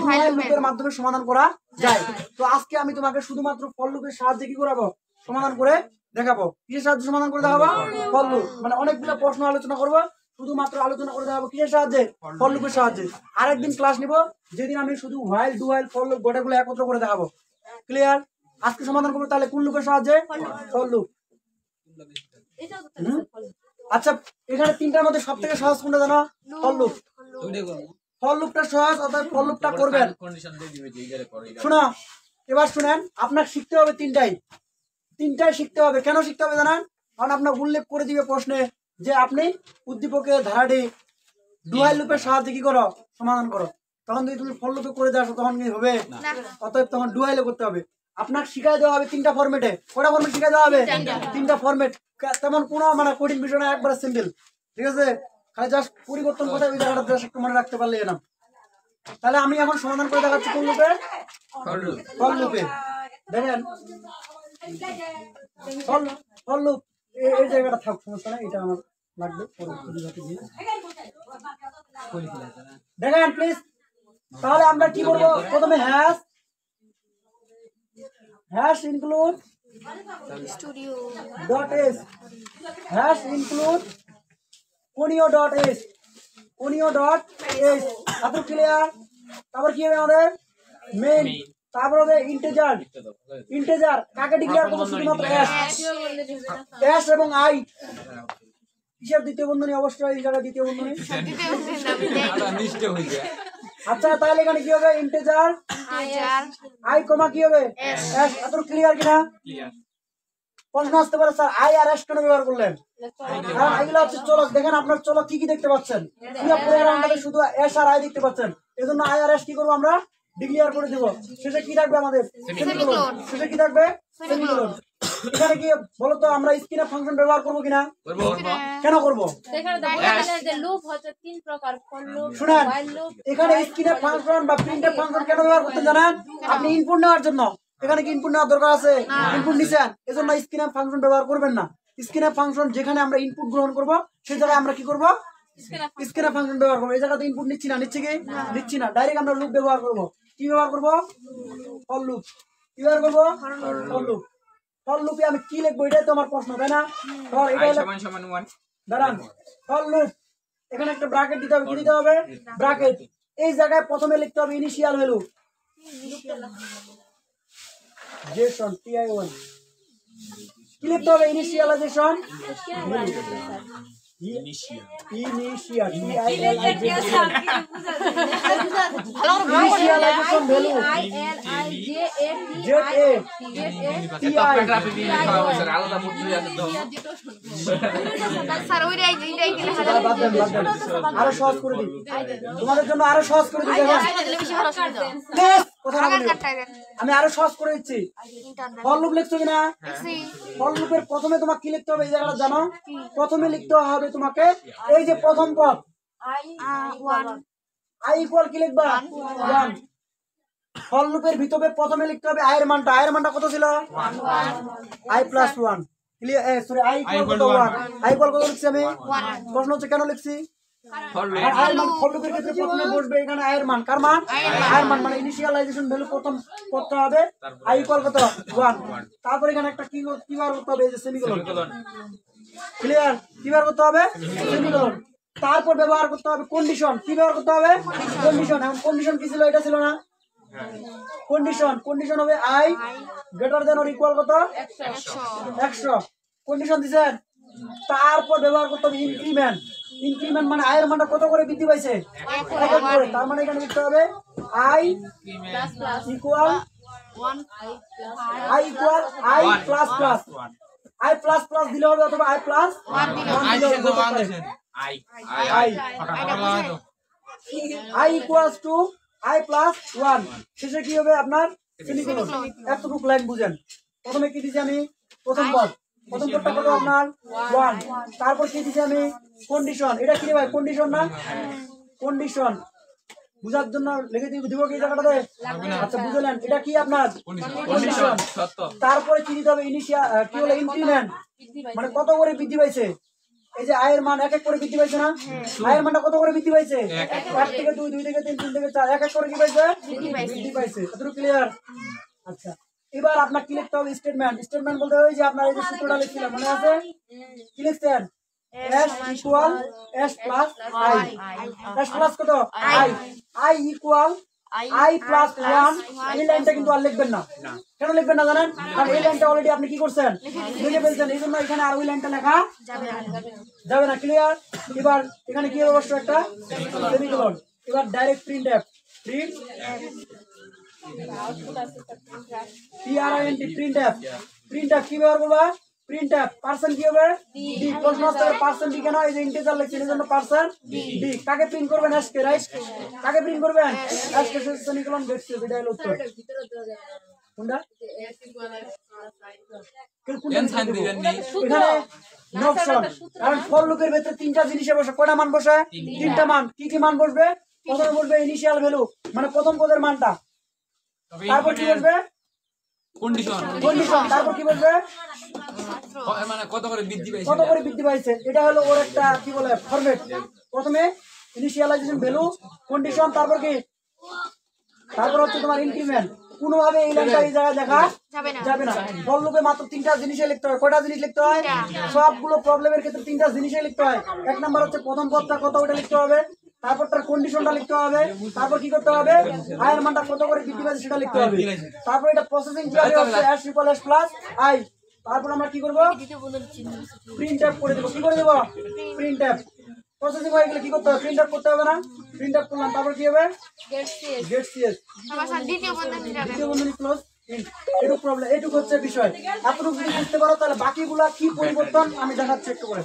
হোয়াইল লুপের মাধ্যমে সমাধান করা যায়। তো আজকে আমি তোমাকে শুধুমাত্র ফর লুপের সাহায্যে কি করাবো? সমাধান করে দেখাবো। কিসের সাহায্যে সমাধান করে দেখাবো? For loop. মানে অনেকগুলো প্রশ্ন আলোচনা করবো, শুধুমাত্র আলোচনা করে দেখাবো কিসের সাহায্যে? ফর লুপের সাহায্যে। আরেকদিন ক্লাস নিব, যেদিন আমি শুধু while, do while, for loop গোটাগুলো একত্র করে দেখাবো। ক্লিয়ার? আজকে সমাধান করবো তাহলে কোন লুপের সাহায্যে? For loop. আচ্ছা, এখানে 3টার মধ্যে সব থেকে সহজ কোনটা জানো? For loop. ফর লুপটা সহজ, অর্থাৎ ফর লুপটা করবেন। শোনো, এবার শুনেন, আপনার শিখতে হবে 3টাই শিখতে হবে। কেন শিখতে হবে জানেন? কারণ আপনার উল্লেখ করে দিবে প্রশ্নে যে আপনি উদ্দীপকের ধারাটি ডু হোয়াইল লুপের সাহায্যে কি করো? সমাধান করো। তখন যদি তুমি ফর লুপে করে যাও তখন কি হবে? অতএব তখন ডু হোয়াইলে করতে হবে। আপনাকে শিখাই দেওয়া হবে 3টা ফরম্যাটে। কয়টা ফরম্যাট শিখাই দেওয়া হবে? 3টা ফরম্যাট। তেমন কোনো মানে কঠিন বিষয় না, একবারে সিম্পল। ঠিক আছে? খালি জাস্ট পরিবর্তন কোথায় ওই জায়গাটা জাস্ট একটু মনে রাখতে পারলে না। তাহলে আমি এখন সমাধান করে দেখাচ্ছি কোন লুপে? ফর লুপে। দেখেন ফর লুপ এই জায়গাটা থাক, সমস্যা নাই, এটা আমার লাগবে। দেখেন প্লিজ। তাহলে আমরা কি করবো? প্রথমে hash include dot S, hash include conio dot S, conio dot S. আপনার ক্লিয়ার? তারপর কি হবে আমাদের? মেইন। তারপর হবে ইন্টিজার। ইন্টিজার কাকে ডিক্লেয়ার করবো? শুধুমাত্র এস এবং আই। কিসের দ্বিতীয় বন্ধনী? অবশ্যই এই জায়গায় দ্বিতীয় বন্ধনী। আচ্ছা, তাহলে এখানে কি হবে? ইন্টিজার আই কমা কি হবে? এস। এত ক্লিয়ার কিনা? প্রশ্ন আসতে পারে, স্যার আই আর এস কেন ব্যবহার করলেন? কারণ এগুলো হচ্ছে চলক। দেখেন আপনার চলক কি কি দেখতে পাচ্ছেন? পুরো প্রোগ্রামটাতে শুধু এস আর আই দেখতে পাচ্ছেন। এজন্য আই আর এস কি করবো? আমরা ডিক্লেয়ার করে দেব। শেষে কি থাকবে আমাদের? সেমিকোলন। শেষে কি থাকবে? সেমিকোলন। এখানে কি বলতো আমরা স্ক্রিনে ফাংশন ব্যবহার করবো কিনা? কেন করবো? শুনেন, এখানে স্ক্রিনে ফাংশন বা প্রিন্টে ফাংশন কেন ব্যবহার করতে জানেন? আপনি ইনপুট নেওয়ার জন্য। এখানে কি ইনপুট নেওয়ার দরকার আছে? ইনপুট নিছেন, এজন্য স্ক্রিনে ফাংশন ব্যবহার করবেন না। স্ক্রিনে ফাংশন যেখানে আমরা ইনপুট গ্রহণ করব সেই জায়গায় আমরা কি করব? স্ক্রিনে ফাংশন ব্যবহার করবো। এই জায়গাতে ইনপুট নিচ্ছি না, নিচ্ছি কি? নিচ্ছি না। ডাইরেক্ট আমরা লুপ ব্যবহার করব। কি ব্যবহার করব? For loop. কি ব্যবহার করব? For loop. ফর লুপে আমি কি লিখবো এটাই তো আমার প্রশ্ন, তাই না? ফর এটা দাঁড়ান, ফর লুপ এখানে একটা ব্র্যাকেট দিতে হবে। কি দিতে হবে? ব্র্যাকেট। এই জায়গায় প্রথমে লিখতে হবে ইনিশিয়াল ভ্যালু। জেসন টি-আই-1 কি লিখতে হবে? ইনিশিয়ালাইজেশন ইনিশিয়াল টি-আই-এল-আই-জে-এন ইনিশিয়ালাইজেশন ভ্যালু জেড-এ টি-আই আরো সহজ করে দিই তোমাদের জন্য, আরো সহজ করে দিই। আমি আরো সহজ করে দিচ্ছি। ফর লুপ লিখছো কিনা? ফর লুপের প্রথমে তোমাকে কি লিখতে হবে? এই জায়গাটা জানো? প্রথমে লিখতে হবে তোমাকে এই যে প্রথম পদ আই ইকুয়াল কি লিখবা? 1। ফর লুপের ভিতরে প্রথমে লিখতে হবে আই এর মানটা। আই এর মানটা কত ছিল? 1 I plus 1। Clear? Sorry, I equal কত? 1। আই ইকুয়াল কত লিখছি আমি? 1। প্রশ্ন হচ্ছে কেন লিখছি? আই এর মান ফর লুপের ক্ষেত্রে প্রথমে বসবে এখানে আই এর মান। কার মান? আই এর মান। মানে ইনিশিয়ালাইজেশন ভ্যালু প্রথম করতে হবে। আই ইকুয়াল কত? 1। তারপর এখানে একটা কি বার করতে হবে? এই যে সেমিকোলন। ক্লিয়ার? কি বার করতে হবে? সেমিকোলন। তারপর ব্যবহার করতে হবে কন্ডিশন। কি ব্যবহার করতে হবে? কন্ডিশন। এখন কন্ডিশন কি ছিল? এটা ছিল না কন্ডিশন? কন্ডিশন হবে I greater than or equal কত? 100। কন্ডিশন দিছেন? তারপর ব্যবহার করতে হবে ইনক্রিমেন্ট। ইনক্রিমেন্ট মানে আয়ের মানটা কত করে বৃদ্ধি পাইছে, এক এক করে। তার মানে এখানে লিখতে হবে I equal I plus plus, I plus plus দিলে হবে অথবা I plus I equals to I plus 1, শেষে কি হবে আপনার সেমিকোলন। এতটুকু লাইন বুঝেন। প্রথমে কি দিছি আমি, প্রথম পদটা কত আপনার 1, তারপর কি দিছি আমি কন্ডিশন। এটা কি রে ভাই, কন্ডিশন না? কন্ডিশন বুঝার জন্য লিখে দিব কি জায়গাটাতে? আচ্ছা বুঝলেন, এটা কি আপনার কন্ডিশন। তারপরে কি দিতে হবে, ইনিশিয়াল কি বলে ইনক্রিমেন্ট, মানে কত করে বৃদ্ধি পাইছে। এই যে আয়ের মান এক এক করে বৃদ্ধি পাইছে না, আয়ের মানটা কত করে বৃদ্ধি পাইছে, 1 থেকে 2, 2 থেকে 3, 3 থেকে 4, এক এক করে কি পাইছে, বৃদ্ধি পাইছে। এতটুকু ক্লিয়ার? আচ্ছা এবার আপনার কি লিখতে হবে, স্টেটমেন্ট। স্টেটমেন্ট বলতে হবে যে আপনার এই যে সূত্রটা লিখছিলাম মনে আছে, কি লিখছেন, s equal s plus i, s plus কত i, i equal i plus 1। এই লাইনটা কিন্তু আর লিখবেন না। কেন লিখবেন না জানেন? কারণ এই লাইনটা অলরেডি আপনি কি করছেন, লিখে ফেলছেন, এই জন্য এখানে আর ওই লাইনটা লেখা যাবে না। ক্লিয়ার? এবার এখানে কি হবে, অবশ্য একটা সেমিকোলন। এবার direct print F, print print F, print F কি ব্যবহার করবা, প্রিন্ট এফ পার্সেন্ট কি হবে ডি। প্রশ্ন আসতে পার্সেন্ট ডি কেন, এই যে ইন্টিজার লিখছেন এর জন্য পার্সেন্ট ডি। কাকে প্রিন্ট করবেন, এস কে, রাইট? কাকে প্রিন্ট করবেন, এস কে সেমিকোলন গেটস। এটা হলো উত্তর। কোনটা এখানে নকশন, কারণ ফর লুপের ভিতরে তিনটা জিনিসে বসে। কয়টা মান বসে, তিনটা মান। কি কি মান বসবে, প্রথমে বসবে ইনিশিয়াল ভ্যালু মানে প্রথম পদের মানটা, তারপর কি বসবে কন্ডিশন, তারপর কি বলবে মানে কত করে বৃদ্ধি পাইছে। এটা হলো ওর একটা কি বলে ফরম্যাট। প্রথমে ইনিশিয়ালাইজেশন ভ্যালু, কন্ডিশন, তারপর কি, তারপর হচ্ছে তোমার ইনক্রিমেন্ট। কোনোভাবে এই লাইনটা এই জায়গায় দেখা যাবে না। ফর লুপে মাত্র তিনটা জিনিসে লিখতে হয়। কয়টা জিনিস লিখতে হয়, সবগুলো প্রবলেমের ক্ষেত্রে তিনটা জিনিসে লিখতে হয়। এক নাম্বার হচ্ছে প্রথম পদটা কত ওটা লিখতে হবে, তারপর তার কন্ডিশনটা লিখতে হবে, তারপর কি করতে হবে, আয়ের মানটা কত করে বৃদ্ধি পাইছে সেটা লিখতে হবে, তারপর এটা প্রসেসিং কিভাবে হচ্ছে s equal s plus i। তারপর আমরা কি করব, প্রিন্ট এফ করে দেব। কি করে দেব, প্রিন্ট এফ। প্রসেসিং হয়ে গেলে কি করতে হবে, প্রিন্ট এফ করতে হবে না, প্রিন্ট এফ করলাম, তারপর কি হবে গেট সিএস, দ্বিতীয় বন্ধনী ক্লোজ। এটুকু প্রবলেম, এটুকু হচ্ছে বিষয়। এতটুকু যদি বুঝতে পারো তাহলে বাকিগুলা কি পরিবর্তন আমি দেখাচ্ছি একটু করে।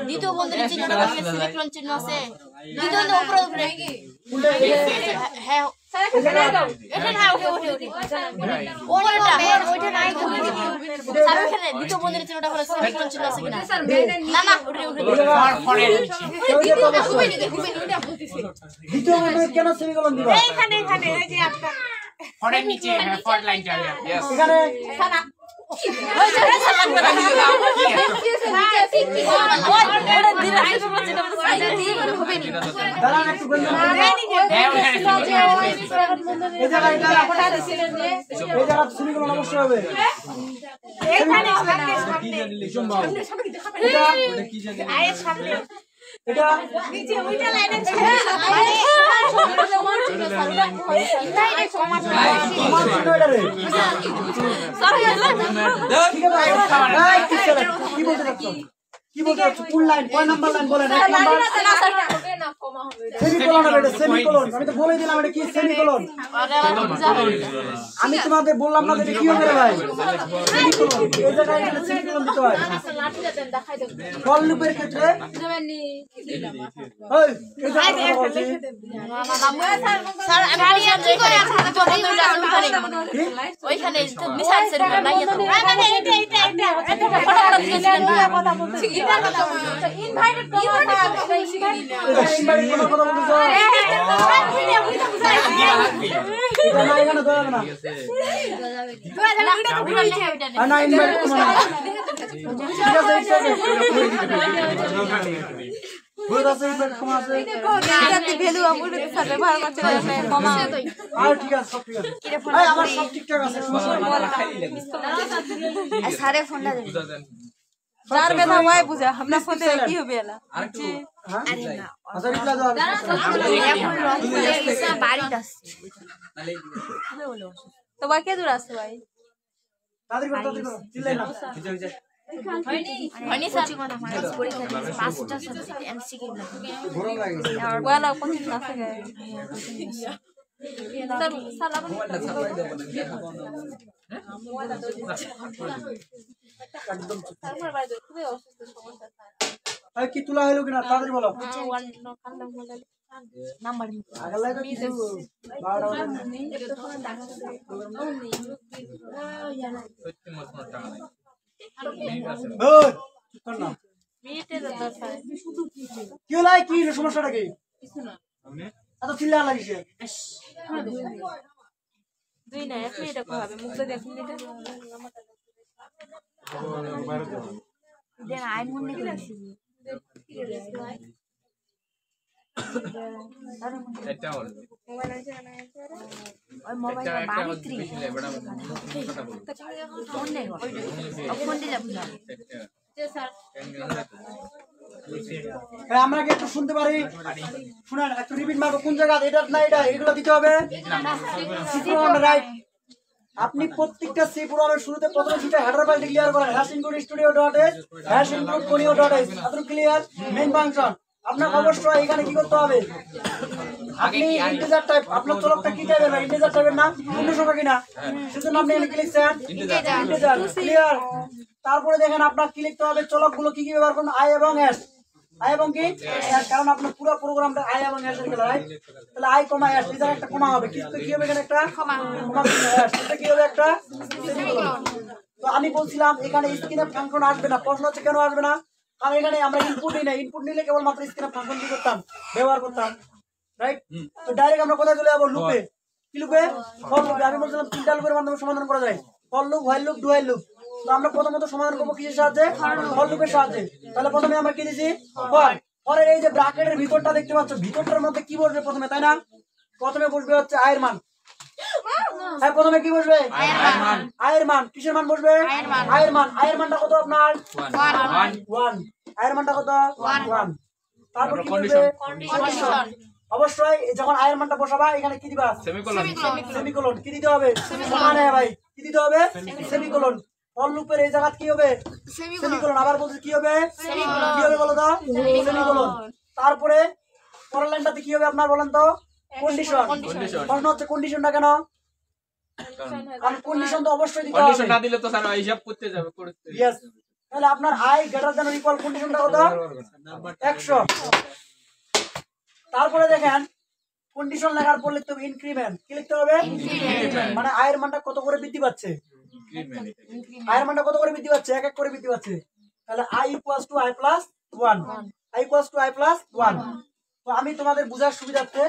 দ্বিতীয় বন্ধনী চিহ্ন সিলিকন চিহ্ন আছে, দ্বিতীয় উপরে উপরে হ্যাঁ এটা না ওঠে ওঠে ওঠে ওইটা নাই তো স্যার ওখানে দ্বিতীয় বন্ধনী চিহ্নটা হলো সিলিকন চিহ্ন আছে কিনা না না ওঠে ওঠে দ্বিতীয় বন্ধনী কেন সেমিকোলন দিবা, এখানে এখানে এই যে আপনার ফরের নিচে ফর লাইন চলে এখানে সানা ওই যে সানা লাগবে না ওটা দিরা চিহ্ন সাইড দিয়ে হবে নি দাঁড়ান একটু বন্ধ এই জায়গা সেমিকোলন অবশ্যই হবে। এখানে আয়ের সামনে এটা নিচে ওইটা লাইনে ছিল কি বলতে চাচ্ছ, কোন লাইন, কয় নাম্বার লাইন বলেন, এক নাম্বার সেমিকোলন হবে। এটা সেমিকোলন, আমি তো বলে দিলাম এটা কি সেমিকোলন। আমি তোমাদের বললাম না এটা কি হবে রে ভাই, সেমিকোলন। এই জায়গায় এখানে সেমিকোলন দিতে হয়। ফর লুপের ক্ষেত্রে ওই এই জায়গায় বলছি স্যার আমি কি করে দ্বিতীয় বন্ধনীটা ওখানে ওইখানে তো মিসাইল সেট করে নাই তো না না এটা কথা বলছি এটা কথা ইনভাইটেড কথা এটা সিম্বালিক কোনো কথা বলছো, এটা না এখানে ধরা না আর না ইনভাইট কোনো না, ঠিক আছে ঠিক আছে বহুত আছে ইনভাইট কম আছে এটাতে ভ্যালু আমুল স্যার ব্যবহার করতে পারবে মামা আর ঠিক আছে সব ঠিক আছে, এই আমার সব ঠিকঠাক আছে। স্যারে ফোনটা দে যার ব্যথা হয় বুঝে আমরা ফোনে কি হবে না আরেকটু হ্যাঁ আচ্ছা রিপ্লাই দাও বাড়িতে আসছে তো ভাই কে দূর আছে ভাই তাড়াতাড়ি করো চিল্লাই না হয়নি স্যার পরীক্ষা দিয়েছে 5টা সাবজেক্ট এমসিকিউ গরম লাগে বলা কোন দিন আছে গে স্যার স্যার আপনি একদম তারপর ভাই খুবই অসুস্থ সমস্যা স্যার এই কি তুলা হলো কিনা তাড়াতাড়ি বলো ওয়ান কান্না বলে নাম্বার আগে লাগে কি দেব 12টা সত্যি মত টাকা নাই ওই কর না মিনিটে দরকার স্যার কি হলো কি সমস্যাটা কি এত চিল্লা লাগিছে দুই না এক মিনিটে কবে মুখ দিয়ে এক মিনিটে দেন আইন মনে করেছি এটা হলো মোবাইল আছে না ওই মোবাইল একটা বাড়ি বেশি লেবড়া কথা বল ফোন দেন ফোন দিলে বুঝা যে স্যার আমরা কি একটু শুনতে পারি শুনেন একটু রিপিট মারবো কোন জায়গা এটা না এটা এগুলো দিতে হবে রাইট আপনি প্রত্যেকটা সি প্রোগ্রামের শুরুতে প্রথমে যেটা হেডার ফাইল ক্লিয়ার করেন #studio.h #conio.h আপনার ক্লিয়ার মেইন ফাংশন আপনার অবশ্যই এখানে কি করতে হবে আপনি ইন্টিজার টাইপ আপনার চলকটা কি টাইপের ভাই ইন্টিজার টাইপের না পূর্ণ সংখ্যা কিনা সেজন্য আপনি এখানে কি লিখছেন ইন্টিজার ক্লিয়ার তারপরে দেখেন আপনার কি লিখতে হবে চলকগুলো কি কি ব্যবহার করুন আই এবং এস আই এবং কি কারণ আপনার পুরো প্রোগ্রামটা আই এবং এস এর গেল রাইট তাহলে আই কমা এস এর একটা কমা হবে কিন্তু কি হবে এখানে একটা কমা এস এটা কি হবে একটা সেমিকোলন তো আমি বলছিলাম এখানে স্ক্রিনে ফাংশন আসবে না প্রশ্ন হচ্ছে কেন আসবে না কারণ এখানে আমরা ইনপুট নিই না ইনপুট নিলে কেবল মাত্র স্ক্রিনে ফাংশন কি করতাম ব্যবহার করতাম রাইট তো ডাইরেক্ট আমরা কোথায় চলে যাবো লুপে কি লুপে ফর লুপে আমি বলছিলাম তিনটা লুপের মাধ্যমে সমাধান করা যায় for loop while loop do while loop তো আমরা প্রথমত সমাধান করব কিসের সাহায্যে ফর লুপের সাহায্যে তাহলে প্রথমে আমরা কি দিছি ফর ফরের এই যে ব্র্যাকেটের ভিতরটা দেখতে পাচ্ছ ভিতরটার মধ্যে কি বসবে প্রথমে তাই না প্রথমে বসবে হচ্ছে আয়ের মান হ্যাঁ প্রথমে কি বসবে আয়ের মান কিসের মান বসবে আয়ের মানটা কত আপনার 1 আয়ের মানটা কত 1 তারপর কি বসবে কন্ডিশন অবশ্যই যখন আয়ের মানটা বসাবা এখানে কি দিবা সেমিকোলন কি দিতে হবে সমানে ভাই কি দিতে হবে সেমিকোলন ফর লুপের এই জায়গা কি হবে সেমিকোলন আবার বলছি কি হবে কি হবে বলো তো সেমিকোলন তারপরে পরের লাইনটাতে কি হবে আপনার বলেন তো কন্ডিশন প্রশ্ন হচ্ছে কন্ডিশনটা কেন কারণ কন্ডিশন তো অবশ্যই দিতে হবে কন্ডিশন না দিলে তো স্যার হিসাব করতে যাবে করতে यस তাহলে আপনার I greater than or equal কন্ডিশনটা কত 100 তারপরে দেখেন কন্ডিশন লেখার পর লিখতে হবে ইনক্রিমেন্ট কি লিখতে হবে ইনক্রিমেন্ট মানে আয়ের মানটা কত করে বৃদ্ধি পাচ্ছে আয়ের মানটা কত করে বৃদ্ধি পাচ্ছে এক এক করে বৃদ্ধি পাচ্ছে তাহলে i = i + 1 i = i + 1 তো আমি তোমাদের বোঝার সুবিধার্থে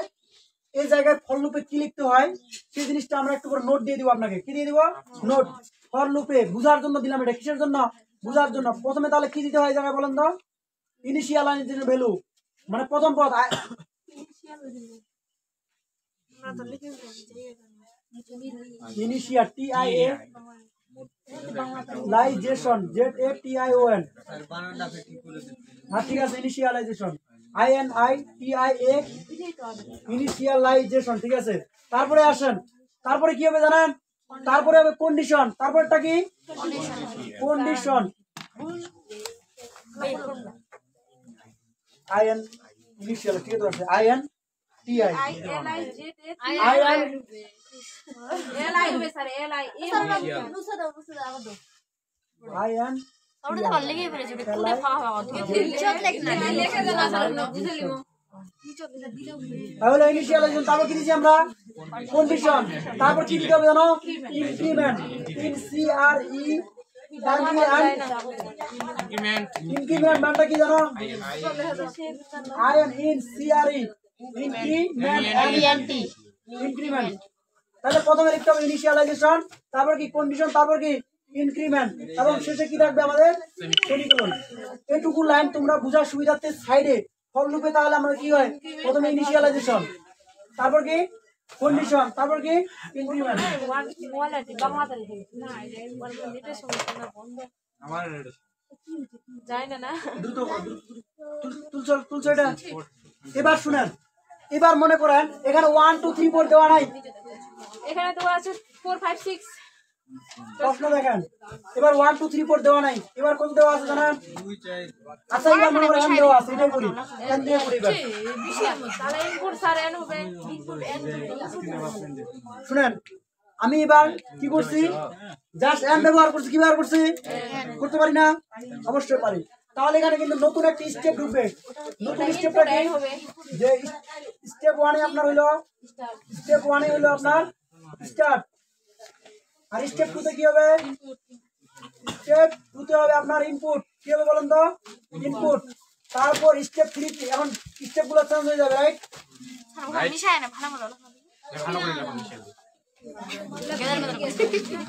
এই জায়গায় ফর লুপে কি লিখতে হয় সেই জিনিসটা আমরা একটু করে নোট দিয়ে দিব আপনাকে কি দিয়ে দিব নোট ফর লুপে বোঝার জন্য দিলাম এটা কিসের জন্য বোঝার জন্য প্রথমে তাহলে কি দিতে হয় জায়গায় বলেন তো ইনিশিয়ালাইজেশন ভ্যালু মানে প্রথম পদ initial T I A lization Z A T I O N হ্যাঁ ঠিক আছে initialization I N I T I A initialization ঠিক আছে তারপরে আসেন তারপরে কি হবে জানেন তারপরে হবে কন্ডিশন তারপরটা কি কন্ডিশন আই এন ইনিশিয়াল ঠিক আছে I N T I I N LI হবে স্যার এলআই আই এন ওটা তো ভালো লেগে পড়েছে ওটা খুলে ফাঁকা ফাঁকা চোখ লেখ না লেখা দেন না বুঝে লিমু তাহলে ইনিশিয়ালাইজেশন তারপর কি দিছি আমরা কন্ডিশন তারপর কি দিতে হবে জানো increment in C R E increment মানটা কি জানো I N in C R E increment increment তাহলে প্রথমে লিখতে হবে ইনিশিয়ালাইজেশন তারপর কি কন্ডিশন তারপর কি ইনক্রিমেন্ট এবং শেষে কি থাকবে আমাদের সেমিকোলন এইটুকু লাইন তোমরা বোঝার সুবিধার্থে সাইডে ফর লুপে তাহলে আমরা কি হয় প্রথমে ইনিশিয়ালাইজেশন তারপর কি কন্ডিশন তারপর কি ইনক্রিমেন্ট বাংলাতে না এটা সমস্যা না বন্ধ আমার যায় না না দ্রুত তুলছো এটা। এবার শুনেন, এবার মনে করেন এখানে 1 2 3 4 দেওয়া নাই, এখানে তো আছে 4 5 6 প্রশ্ন দেখেন। এবার 1 2 3 4 দেওয়া নাই, এবার কত দেওয়া আছে জানেন? আচ্ছা এবার মনে করেন n দেওয়া আছে, এটাই করি, n দিয়ে করি এবার। তাহলে ইনপুট স্যার এন হবে শুনেন, আমি এবার কি করছি, জাস্ট n ব্যবহার করছি। কি ব্যবহার করছি? করতে পারি না? অবশ্যই পারি। তাহলে এখানে কিন্তু নতুন একটা স্টেপ ঢুকবে। নতুন স্টেপটা কি হবে যে স্টেপ 1 এ আপনার হইলো, স্টেপ 1 এ হইলো আপনার স্টার্ট, আর স্টেপ 2 তে কি হবে? স্টেপ 2 তে হবে আপনার ইনপুট। কি হবে বলেন তো? ইনপুট। তারপর স্টেপ 3 তে এখন স্টেপগুলো চেঞ্জ হয়ে যাবে, রাইট? মিশায় না ভালো ভালো ভালো করে লেখো মিশেল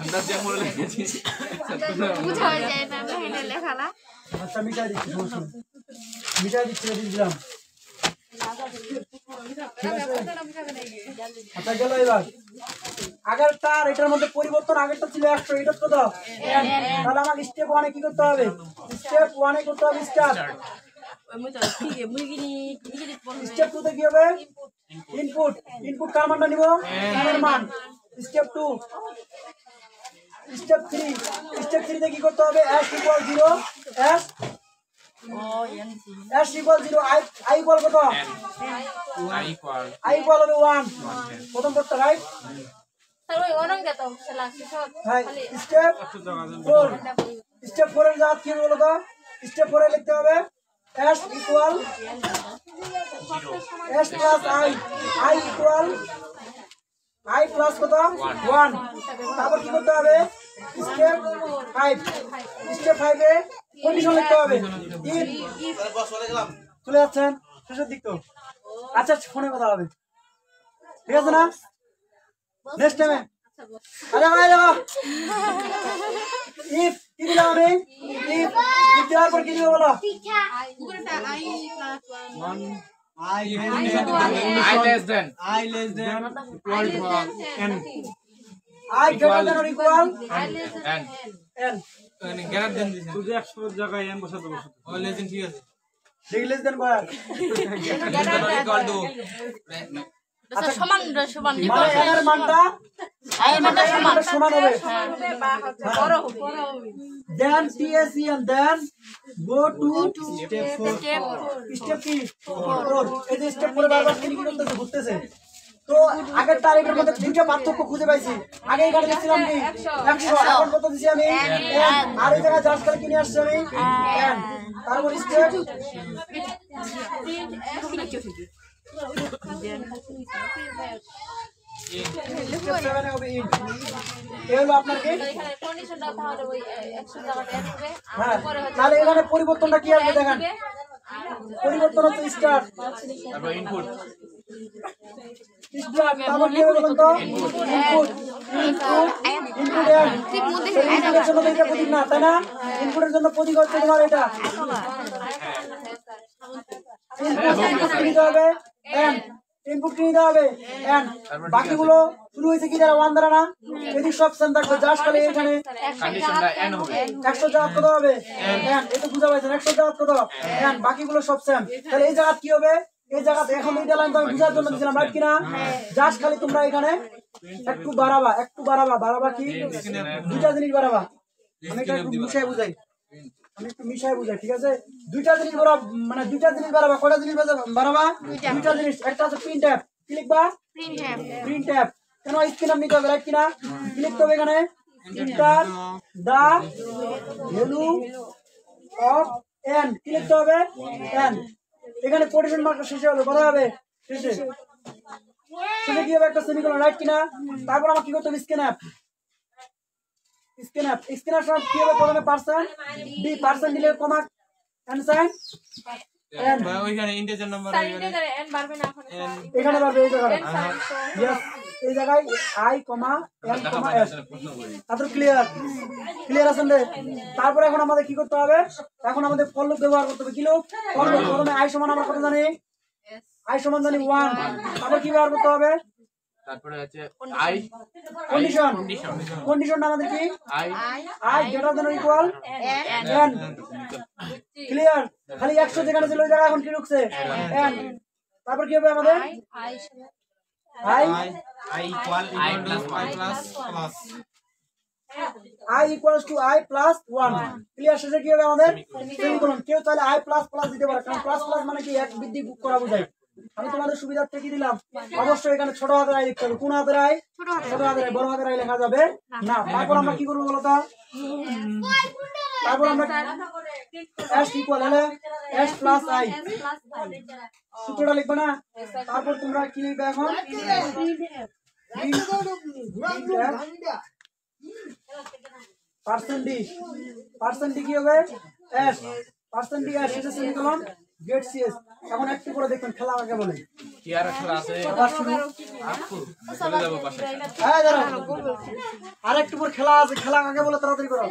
अंदाज क्या मोड़ लगे थी বুঝা যায় না হেনে লেখালা আচ্ছা মিটাই দিচ্ছি, সমস্যা নেই। মিটাই দিচ্ছি, দিলাম। আচ্ছা গেল এবার। আগেরটা আর এটার মধ্যে পরিবর্তন, আগেরটা ছিল 100, এটা কত? তাহলে আমাকে স্টেপ 1 এ কি করতে হবে? স্টেপ 1 এ করতে হবে স্টার্ট। স্টেপ 2 তে কি হবে? ইনপুট। ইনপুট কার মানটা নিব? n এর মান। স্টেপ 2। স্টেপ 3। স্টেপ 3 তে কি করতে হবে? s = 0, s = 0, i = কত? i equal i = হবে 1, প্রথম পদটা, রাইট? স্যার ওই অনং যেত সেলা সব হ্যাঁ। স্টেপ 4। স্টেপ 4 এর জাত কি হবে বলো তো? স্টেপ 4 এ লিখতে হবে s = s plus i equal i plus কত? 1। তারপর কি করতে হবে? স্টেপ 5। স্টেপ 5 এ কন্ডিশন লিখতে হবে। if চলে যাচ্ছেন শেষের দিক তো। আচ্ছা ফোনে কথা হবে, ঠিক আছে না? নেক্সট টাইমে আরে ভাই দেখো, if কি দিলাম আমি? if দেওয়ার পর কি দিবে বলো? I less than i greater than or equal and n। greater than this দেখি less than কয়? equal to আচ্ছা সমান সমান মানে n এর মানটা এর মানটা সমান সমান হবে। হবে বা হচ্ছে বড় হবে then TSE and then go to step step কি 4। এই যে স্টেপ 4 বারবার কি করতেছে, ঘুরতেছে। তো আগের তারিখের মধ্যে দুইটা পার্থক্য খুঁজে পাইছি। আগে এখানে দিছিলাম কি 100, এখন কত দিছি আমি? n। আর এই জায়গায় জাস্ট করে কিনে আসছি আমি n। তারপর স্টেপ স্টেপ 7 এ হবে int। এই হলো আপনার কি? এখানে কন্ডিশনটা তাহলে ওই 100 জায়গাটা এন হবে হ্যাঁ, পরে হচ্ছে তাহলে এখানে পরিবর্তনটা কি আসবে দেখেন। পরিবর্তন হচ্ছে স্টার্ট। তারপর ইনপুট স্টার্ট তারপর কি হবে বলুন তো? Input input input n। ইনপুটের জন্য তো এটা প্রতীক না, তাই না? ইনপুটের জন্য প্রতীক হচ্ছে তোমার এটা। ইনপুট কি দিতে হবে? n। ইনপুট কি দিতে হবে? n। বাকিগুলো শুরু হয়েছে কি দ্বারা? 1 দ্বারা না? এদিক সব সেম থাকবে, জাস্ট খালি এখানে কন্ডিশনটা n হবে 100 জায়গা কত হবে? n। এটা বুঝা পাইছেন? 100 জায়গা কত? n। বাকিগুলো সব সেম। তাহলে এই জায়গা কি হবে? এই জায়গাতে এখন এইটা লাইন তো আমি বুঝার জন্য দিছিলাম, রাইট কিনা? জাস্ট খালি তোমরা এখানে একটু বাড়াবা কি দুইটা জিনিস বাড়াবা। আমি এটা একটু মিশাই বুঝাই, ঠিক আছে? দুইটা জিনিস মানে দুইটা জিনিস বাড়াবা। কয়টা জিনিস বাড়াবা? দুইটা জিনিস। একটা হচ্ছে প্রিন্ট অ্যাপ। কি লিখবা? Print app. কেন স্ক্রিন আপ নিতে হবে, রাইট কিনা? কি লিখতে হবে এখানে? Enter the value of n। কি লিখতে হবে? n। এখানে কোটেশন মার্কটা শেষে হবে, বলা হবে শেষে কি হবে? একটা সেমিকোলন, রাইট কিনা? তারপর আমার কি করতে হবে? স্ক্যান অ্যাপ কি হবে? প্রথমে পার্সেন্ট d, পার্সেন্ট দিলে কমা n সাইন n। ওইখানে ইন্টিজার নাম্বার স্যার ইন্টিজারে এন বাড়বে না এখন এখানে পারবে এই জায়গায়। n সাইন यस, এই জায়গায় i, n, s। তারপর ক্লিয়ার আছেন রে? তারপর এখন আমাদের কি করতে হবে? এখন আমাদের ফর লুপ ব্যবহার করতে হবে। কি লুপ? For loop. প্রথমে i সমান আমরা কত জানি? i সমান জানি 1। তারপর কি ব্যবহার করতে হবে? তারপরে আছে i কন্ডিশনটা আমাদের কি I i greater than equal n clear খালি 100 যেখানে ছিল ওই জায়গায় এখন কি ঢুকছে n তারপর কি হবে আমাদের i i equals to i plus 1 clear শেষে কি হবে আমাদের সেমিকোলন কেউ তাহলে i plus plus দিতে পারে কারণ প্লাস প্লাস মানে কি এক বৃদ্ধি গুণ করা বোঝায় আমি তোমাদের সুবিধার্থে কি দিলাম অবশ্যই এখানে ছোট হাতের i লিখতে হবে কোন হাতের i ছোট হাতের i বড় হাতের i লেখা যাবে না তারপর আমরা কি করব বলো তো তারপর আমরা s ইকুয়াল হলে s plus i সূত্রটা লিখবে না তারপর তোমরা কি লিখবে এখন পার্সেন্ট কি হবে s পার্সেন্ট s এটা সেমিকোলন গেট সিএস এখন একটু করে দেখুন খেলা কাকে বলে কি আর খেলা আছে চলে যাব পাশে হ্যাঁ দাঁড়াও আর একটু পর খেলা আছে খেলা কাকে বলে তাড়াতাড়ি করো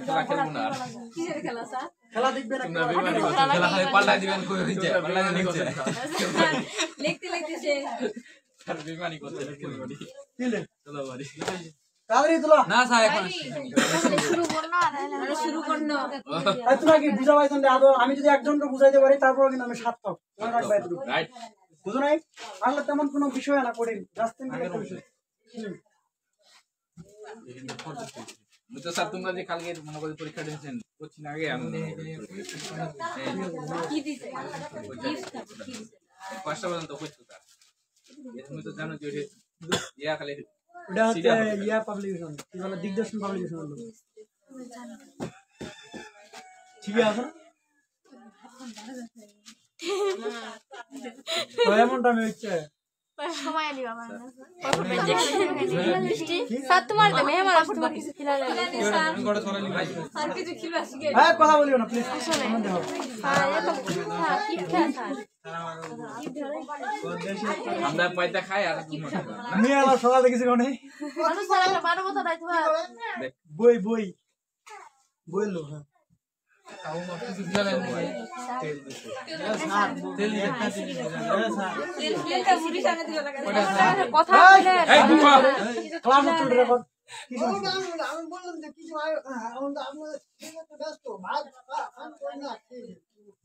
খেলা খেলবো না আর কিসের খেলা স্যার খেলা দেখবে না তোমরা বেমানি করছো খেলা খালি পাল্টাই দিবেন কই হইছে পাল্টাই নিচ্ছে লিখতে লিখতে সে আর বেমানি করছে দিলে চলো বাড়ি তাড়াতাড়ি তোলা না স্যার এখন শুরু করনো এই তোমরা কি বুঝা পাইছেন যে আমি যদি একজনকে বুঝাইতে পারি তারপর কিন্তু আমি সার্থক মনে রাখবে এটুকু রাইট বুঝো নাই আসলে তেমন কোনো বিষয় না কঠিন জাস্ট একটা বিষয় তো স্যার তোমরা যে কালকে মনে করে পরীক্ষা দিয়েছেন কোচিং আগে আমি কি দিছে পাঁচটা পর্যন্ত হচ্ছে স্যার তুমি তো জানো যে ইয়া খালি ওটা হচ্ছে ইয়া পাবলিকেশন কি বলে দিগদর্শন পাবলিকেশন হলো ঠিক আছে তো এমনটা আমি হচ্ছে সময় আনি বাবা স্যার তোমার তো মেহমান আসতে তোমার কিছু খিলা লাগে স্যার কিছু খিলা শিখে হ্যাঁ কথা বলিও না প্লিজ স্যার এত কি খেলা স্যার আমরা পয়সা খাই আর আমি আলা সকালে কিছু কোনে মানুষ সারা 12 বছর রাইতে ভাই বই বইলো হ্যাঁ কথা বলে ক্লাস চলতে রেকর্ড কি আমি বললাম যে কিছু ব্যস্ত ভাত খান করে না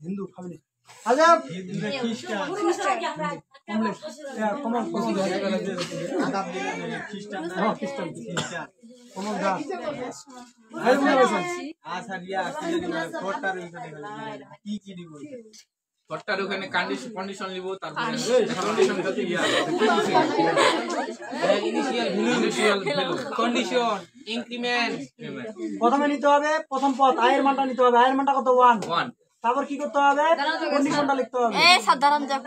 হিন্দু খাবি আচ্ছা কমল খ্রিস্টান কমল দাস ফটটার ওখানে কন্ডিশন নিব তারপরে কন্ডিশন করতে ইয়া ইনিশিয়াল ভ্যালু কন্ডিশন ইনক্রিমেন্ট প্রথমে নিতে হবে প্রথম পদ আয়ের মানটা নিতে হবে আয়ের মানটা কত 1 1 তারপর কি করতে হবে কন্ডিশনটা লিখতে হবে এ সাধারণ যা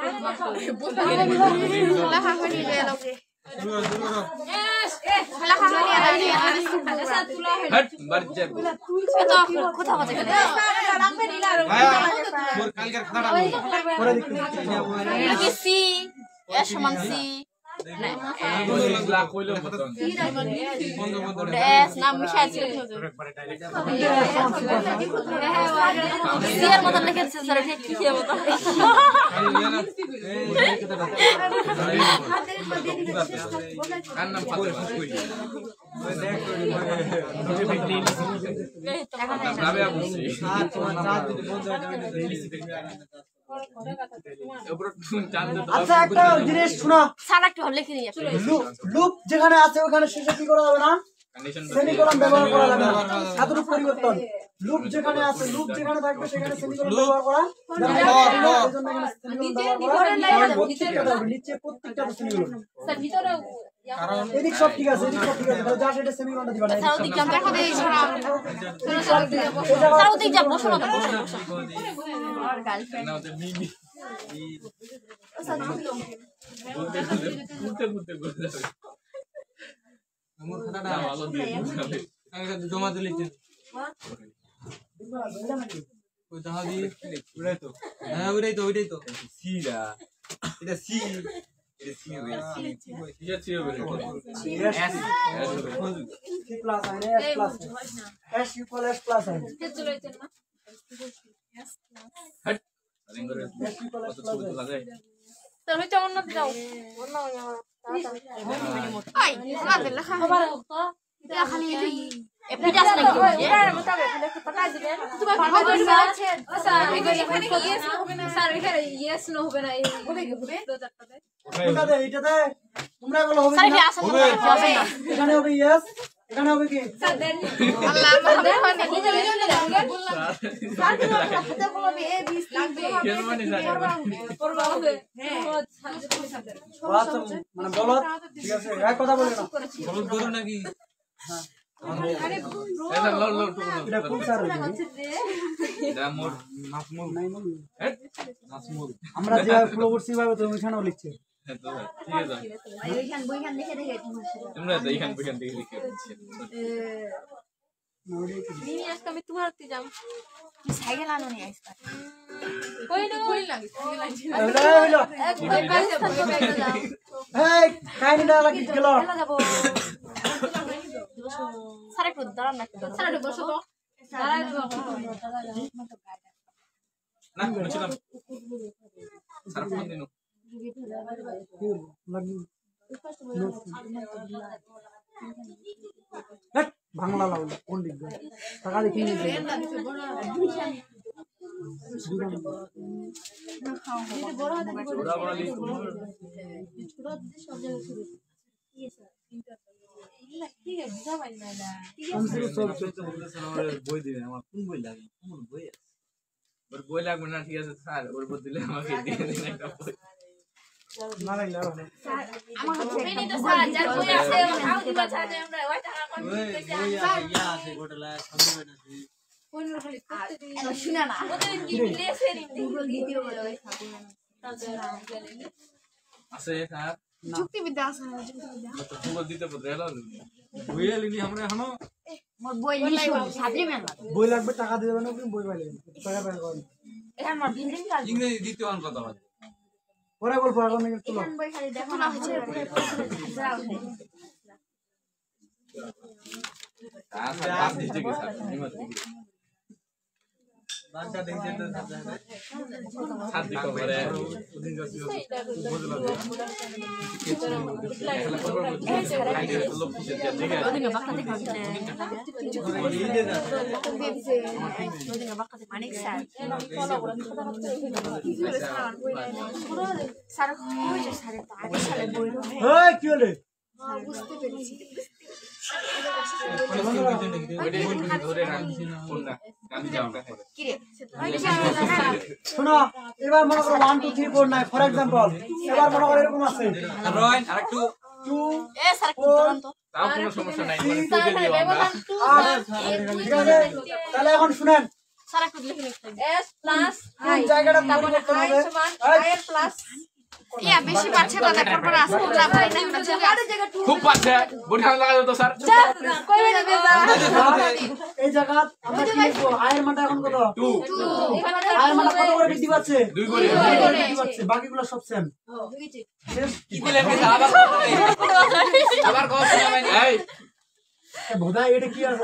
লেখা করে নিয়ে লোকে লেখা করে নিয়ে হট বারজার তো কথা বলতে গেলে কালকের খাতা পরে দেখতে কি সি এস সমান সি লাখ হইলো মতন এস নাম মিশাই ছিল সি এর মতন লিখেছে স্যার কি কি মতন কার নাম ফাতেমা কই রাবেয়া বলছি আচ্ছা একটা জিনিস শোনো স্যার একটু লিখে নিয়ে লুপ যেখানে আছে ওখানে শেষে কি করা হবে না সেমিকোলন ব্যবহার করা যাবে না এতটুকু পরিবর্তন লুপ যেখানে আছে লুপ যেখানে থাকবে সেখানে সেমিকোলন ব্যবহার করা নিচে প্রত্যেকটা সেমিকোলন স্যার ভিতরে এদিক সব ঠিক আছে এদিক সব ঠিক আছে তাহলে যা সেটা সেমিকোলনটা দিবা না স্যার ওদিক যাম দেখা দেই ছড়া স্যার ওদিক যাম বসো না আর গার্লফ্রেন্ড না ওদের মিমি বলতে যাবে আমার খাতাটা ভালো দিয়ে যাবে কালকে জমা দিলে ওই দাও দি ওইটাই তো হ্যাঁ ওইটাই তো সিরা এটা সি এটা সি হবে সিরা সি হবে এস সি প্লাস আছে S plus S equal S plus আছে চলেছেন না হট রিঙ্গরে কত ছবি লাগে স্যার হইছে অন্য যাও অন্য Ay, una de las আবার তো la খালি এপিটাস নাকি ওটার মতো একটু পাতা দিবেন তুমি ভালো আছে স্যার এখানে ইয়েস হবে না স্যার এখানে ইয়েস নো হবে না এই হবে কি হবে দরজাটাতে কোনটাতে এইটাতে তোমরা বলো হবে স্যার কি কি না? আসা হবে না এখানে হবে ইয়েস এখানে হবে কি স্যার দেন আল্লাহ আমাদের মানে এই যে মিলিয়ন লাগবে স্যার কি হাতে বলবে এ 20 লাগবে কেন মানে করবা হবে হ্যাঁ আচ্ছা মানে বলো ঠিক আছে এক কথা বলে না হলুদ গরু নাকি এটা লল লল টুকু এটা কোন স্যার এটা মোর মাসমুল নাই নাই মাসমুল আমরা যেভাবে ফলো করছি ভাবে তো ওইখানেও লিখছে তো ঠিক আছে এইখান বইখান দেখে দেখে তোমরা তো এইখান থেকে লিখে দিচ্ছি নিয়ে আজকে আমি তোমার হাতে যাম সাইকেল আনো নি আইস কই না কই লাগে হইলো এক ভাই কাছে বই যাও এই কাহিনীটা লাগি গেল যাব স্যার একটু দাঁড়ান না স্যার একটু বসো তো দাঁড়াই না বুঝলাম স্যার ফোন দিন লাগি হট বাংলা লাউ কোন দিক দিয়ে টাকা দেখি নি ওরা বড় লিস্ট বই দিবে আমার কোন বই লাগে কোন বই আছে ওর বই লাগবে না ঠিক আছে স্যার ওর বই দিলে আমাকে দিয়ে দিন একটা বই না লাগলে আমার কাছে মেনি তো স্যার যার বই আছে আউ দিবা ছাড়ে আমরা ওই টাকা কোন বই ইয়া আছে গোটলা সামনে আছে কোন খালি করতে দিই শুনে না ওদের কি লেসে নি দ্বিতীয় বলে ওই আছে স্যার যুক্তিবিদ্যা আছে যুক্তিবিদ্যা তো গুগল দিতে পড়ে এলো বই লিনি আমরা এখনো মোর বই লিখো ছাত্রী মেন বই লাগবে টাকা দিয়ে দেবেন আপনি বই পাইলেন টাকা পাই করেন এখন মোর বিল্ডিং কাজ ইংরেজি দ্বিতীয় অঙ্ক কথা বলে পরে গল্প এখন একটু তুলো এখন বই খালি দেখো না হচ্ছে যাও স্যার বাস দিতে কি স্যার হিম্মত কি বাচ্চা দেখতে তো হাত দিতে পারে ওদিন যাচ্ছি ওদিকে বাক্কা দেখো ওদিকে বাক্কা দেখো মানিক স্যার স্যার হয়েছে স্যার তো আগে সালে বই এই কি হলো বুঝতে পেরেছি ধরে রাখছি না কোন না গান যাও কি রে শোনো এবার মনে করো 1 2 3 4 9 ফর एग्जांपल এবার মনে করো এরকম আছে রয়ন আরেকটু 2 এ স্যার কি বলেন তো তাও কোনো সমস্যা নাই মানে তুই দিও আমরা ঠিক আছে তাহলে এখন শুনেন স্যার একটু লিখে নিতে এস প্লাস কোন জায়গাটা পরিবর্তন হবে আই প্লাস ইয়া বেশি পাচ্ছে না তারপর পরে আসো যা ভাই না আর জায়গা টু খুব পাচ্ছে বডি খারাপ লাগা তো স্যার কই যাবে এই জায়গা আমরা কি লিখবো আয়ের মানটা এখন কত 2 আয়ের মানটা কত করে বৃদ্ধি পাচ্ছে 2 করে বৃদ্ধি পাচ্ছে বাকিগুলো সব সেম কি দিলেন কি আবার কত সময় এই বোধহয় এটা কি আর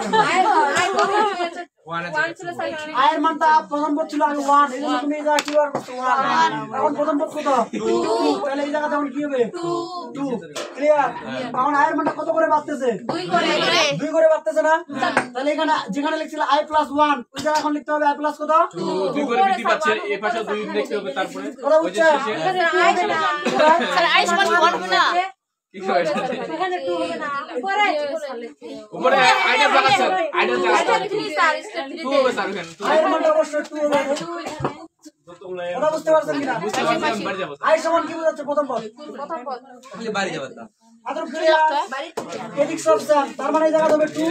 আই কত হয়েছে 1 ছিল স্যার আয়ের মানটা প্রথম পদ ছিল আগে 1 এই জন্য তুমি এই জায়গা কি বার করছো 1 এখন প্রথম পদ কত 2 তাহলে এই জায়গা তখন কি হবে 2 ক্লিয়ার এখন আয়ের মানটা কত করে বাড়তেছে 2 করে 2 করে বাড়তেছে না তাহলে এখানে যেখানে লিখছিল i + 1 ওই জায়গা এখন লিখতে হবে i + কত 2 করে বৃদ্ধি পাচ্ছে এই পাশে 2 লিখতে হবে তারপরে কত ওই যে হচ্ছে শেষে আই না স্যার আইস মান কোন হবে না কি হয় এখানে 2 হবে না উপরে উপরে আইডা জায়গা স্যার আইডা জায়গা স্যার 3 স্যার স্টেপ 3 2 হবে স্যার এখানে আয়ের মানটা অবশ্যই 2 হবে কথা বুঝতে পারছেন কিনা বুঝতে পারছেন বাড়ি যাবো আই সমান কি বোঝাচ্ছে প্রথম পদ প্রথম পদ খালি বাড়ি যাবে তা আদর ক্লিয়ার এদিক সব সেম তার মানে এই জায়গা হবে 2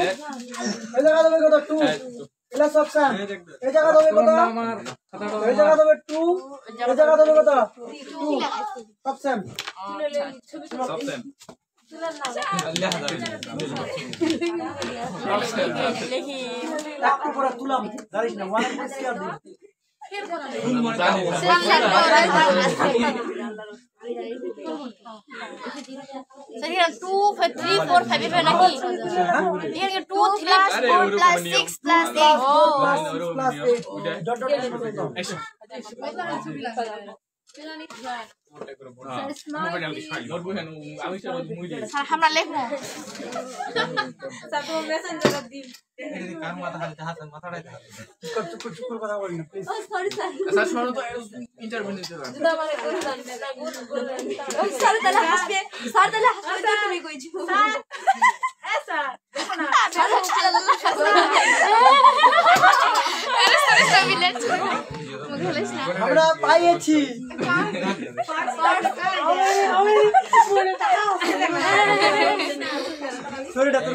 এই জায়গা হবে কত 2 এলা সব সেম এই জায়গা হবে কত এই জায়গা হবে 2 এই জায়গা হবে কত 2 সব সেম সব সেম আল্লাহ হাজার সব সেম লিখি একটু পরে তুলাম জানিস না 1 এর বেশি আর দিই স্যার 2 3 4 5 হবে নাকি এর 2 3 4 প্লাস 6 প্লাস 8 ও প্লাস 8 ডট ডট নোট বুঝেন আমি সব মুই দিই স্যার আমরা লিখবো স্যার তো মেসেঞ্জার দিন চুপ করে কথা বলি না প্লিজ ও সরি স্যার স্যার শোনো তো ইন্টারভিউ নিতে পারবে দুটা মানে করে দেন স্যার তাহলে হাসবে স্যার তাহলে হাসবে তুমি কইছো স্যার স্যার দেখো না আমরা পাইয়েছি সরি ডাক্তার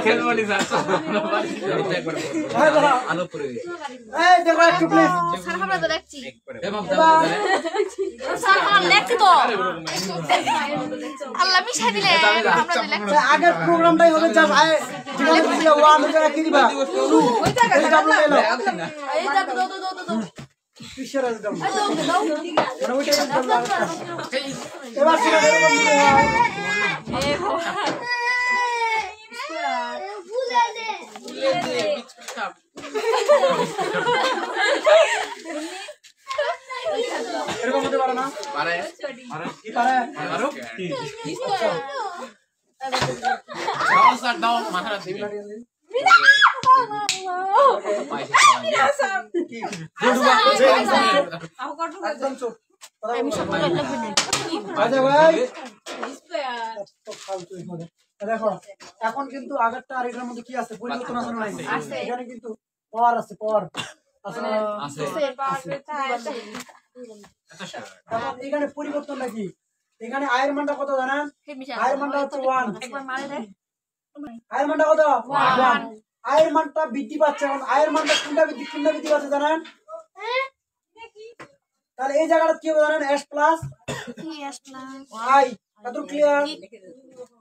খেলবলি স্যার আলো পড়ে এই দেখো একটু প্লিজ স্যার আমরা তো দেখছি এবং স্যার আমরা দেখছি তো আল্লাহ মিশাই দিলে আমরা তো দেখছি আগের প্রোগ্রামটাই হবে যা যেখানে ছিল ওয়ান ওই জায়গা কি দিবা টু এই ডাবল এলো এইটা দো কিসের একদম মানে ওইটাই একদম এবার ছিল এরকম এরকম হতে পারে না পারে কি পারে আরো দাও স্যার দাও মাথাটা দিবি একদম চুপ আচ্ছা ভাই তো ফালতু হবে দেখো এখন কিন্তু আগেরটা আর এটার মধ্যে কি আছে পরিবর্তন আছে না নাই এখানে কিন্তু পাওয়ার আছে পাওয়ার আছে না এখন এখানে পরিবর্তনটা কি এখানে আয়ের মানটা কত জানেন আয়ের মানটা হচ্ছে 1 একবার মারে দে আয়ের মানটা কত 1 আয়ের মানটা বৃদ্ধি পাচ্ছে এখন আয়ের মানটা কোনটা বৃদ্ধি পাচ্ছে জানেন তাহলে এই জায়গাটা কি হবে জানেন s plus CS plus I কত ক্লিয়ার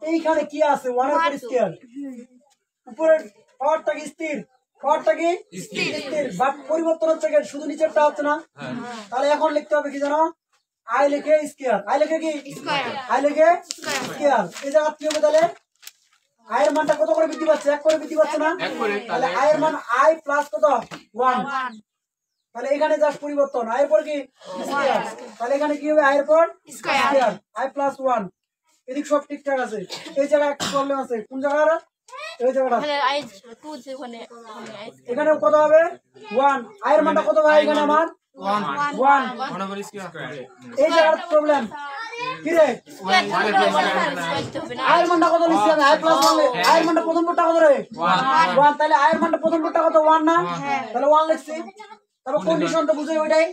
এইখানে কি আছে 1 এর পর স্কয়ার উপরের পাওয়ারটা কি স্থির পাওয়ারটা কি স্থির বাট পরিবর্তন হচ্ছে কি শুধু নিচেরটা হচ্ছে না তাহলে এখন লিখতে হবে কি জানো আই লিখে স্কয়ার আই লিখে কি স্কয়ার আই লিখে স্কয়ার এই জায়গা কি হবে তাহলে আয়ের মানটা কত করে বৃদ্ধি পাচ্ছে 1 করে বৃদ্ধি পাচ্ছে না তাহলে আয়ের মান আই প্লাস কত 1 তাহলে এখানে জাস্ট পরিবর্তন আয়ের পর কি স্কয়ার তাহলে এখানে কি হবে আয়ের পর স্কয়ার আই প্লাস 1 এদিক সব ঠিকঠাক আছে এই জায়গায় একটা প্রবলেম আছে কোন জায়গাটা এই জায়গাটা তাহলে আই 2 যে ওখানে এখানে কত হবে 1 আয়ের মানটা কত ভাই এখানে আমার 1 এই জায়গার প্রবলেম কি রে আয়ের মানটা কত লিখছি আমি আই প্লাস 1 আয়ের মানটা প্রথম পদটা কত রে 1 তাহলে আয়ের মানটা প্রথম পদটা কত 1 না তাহলে 1 লিখছি তবে কন্ডিশন তো বুঝাই ওইটাই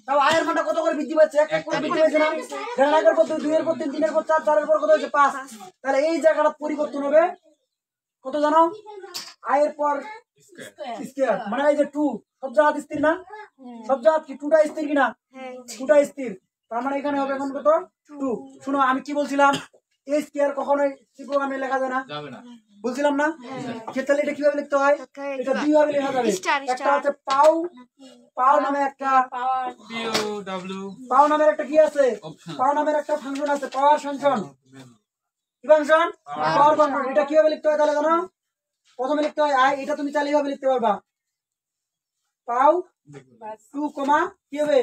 তাও আয়ের মানটা কত করে বৃদ্ধি পাচ্ছে এক করে বৃদ্ধি পাচ্ছে না যেন আগের পর 2 এর পর 3 3 এর পর 4 4 এর পর কত হচ্ছে 5 তাহলে এই জায়গাটা পরিবর্তন হবে কত জানো আয়ের পর স্কয়ার মানে এই যে 2 সব জায়গা স্থির না সব জায়গা কি 2টা স্থির কিনা 2টা স্থির তার মানে এখানে হবে এখন কত 2 শুনো আমি কি বলছিলাম এই স্কয়ার কখনোই সি প্রোগ্রামে লেখা যায় না যাবে না বলছিলাম না তাহলে এটা কিভাবে লিখতে হয় এটা দুই ভাবে লেখা যাবে একটা হচ্ছে পাও পাও নামে একটা পাও নামের একটা কি আছে পাও নামের একটা ফাংশন আছে পাওয়ার ফাংশন কি ফাংশন পাওয়ার ফাংশন এটা কিভাবে লিখতে হয় তাহলে জানো প্রথমে লিখতে হয় আই এটা তুমি চাইলে এইভাবে লিখতে পারবা পাও 2 কমা কি হবে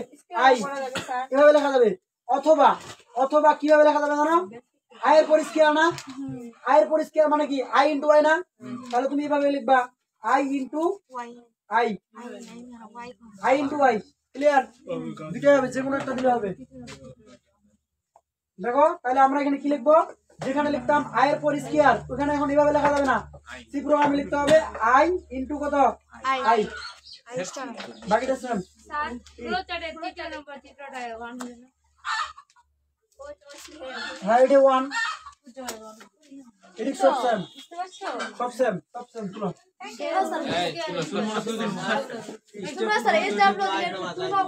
আই এভাবে লেখা যাবে অথবা অথবা কিভাবে লেখা যাবে জানো আয়ের পর স্কয়ার না আয়ের পর স্কয়ার মানে কি আই ইনটু আই না তাহলে তুমি এভাবে লিখবা I into Y I Y I into I clear দুটো হবে যে কোনো একটা দিলে হবে দেখো তাহলে আমরা এখানে কি লিখবো যেখানে লিখতাম আয়ের পর স্কয়ার ওখানে এখন এভাবে লেখা যাবে না সি প্রোগ্রামে লিখতে হবে আই ইনটু কত আই বাকিটা সেম স্যার পুরো চাটে 3 নম্বর চিত্রটা 1 হবে না হ্যাঁ এটা 1 এদিক সব সেম সব সেম তুলো তোমরা স্যার এই জাবলো দিলে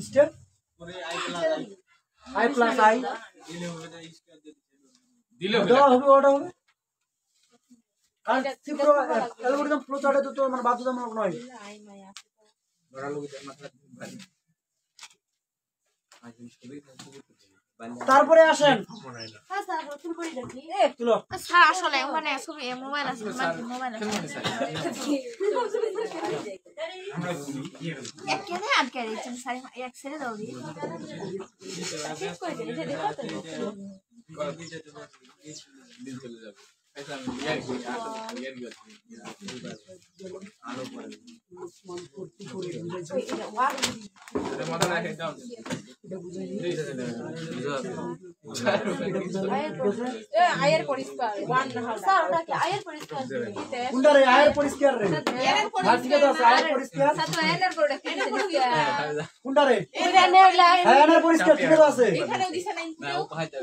স্টেপ আই প্লাস আই দিলে হবে ওটা হবে কারণ সিপ্রো অ্যালগরিদম ফ্লো চার্টে তো মানে বাধ্যতামূলক নয় ধরা লোক মাথা তারপরে আসেন তুলো স্যার আসলে ওখানে ছবি মোবাইল আছে মোবাইল আছে এক কেনে আটকে দিয়েছেন স্যার এক ছেড়ে দাও দি দিন চলে যাবে ऐसा यार की आलो पड़े अरे माता ना दाও আয়ের পরিষ্কার ওয়ান স্যার ওটা কি আয়ের পরিষ্কার কোনটা রে আয়ের পরিষ্কার রে হ্যাঁ ঠিক আছে আয়ের পরিষ্কার সাথে এনার করে কোনটা রে এটা নেলা হ্যাঁ এনার পরিষ্কার ঠিক আছে এখানেও দিছে না না ও পাইতে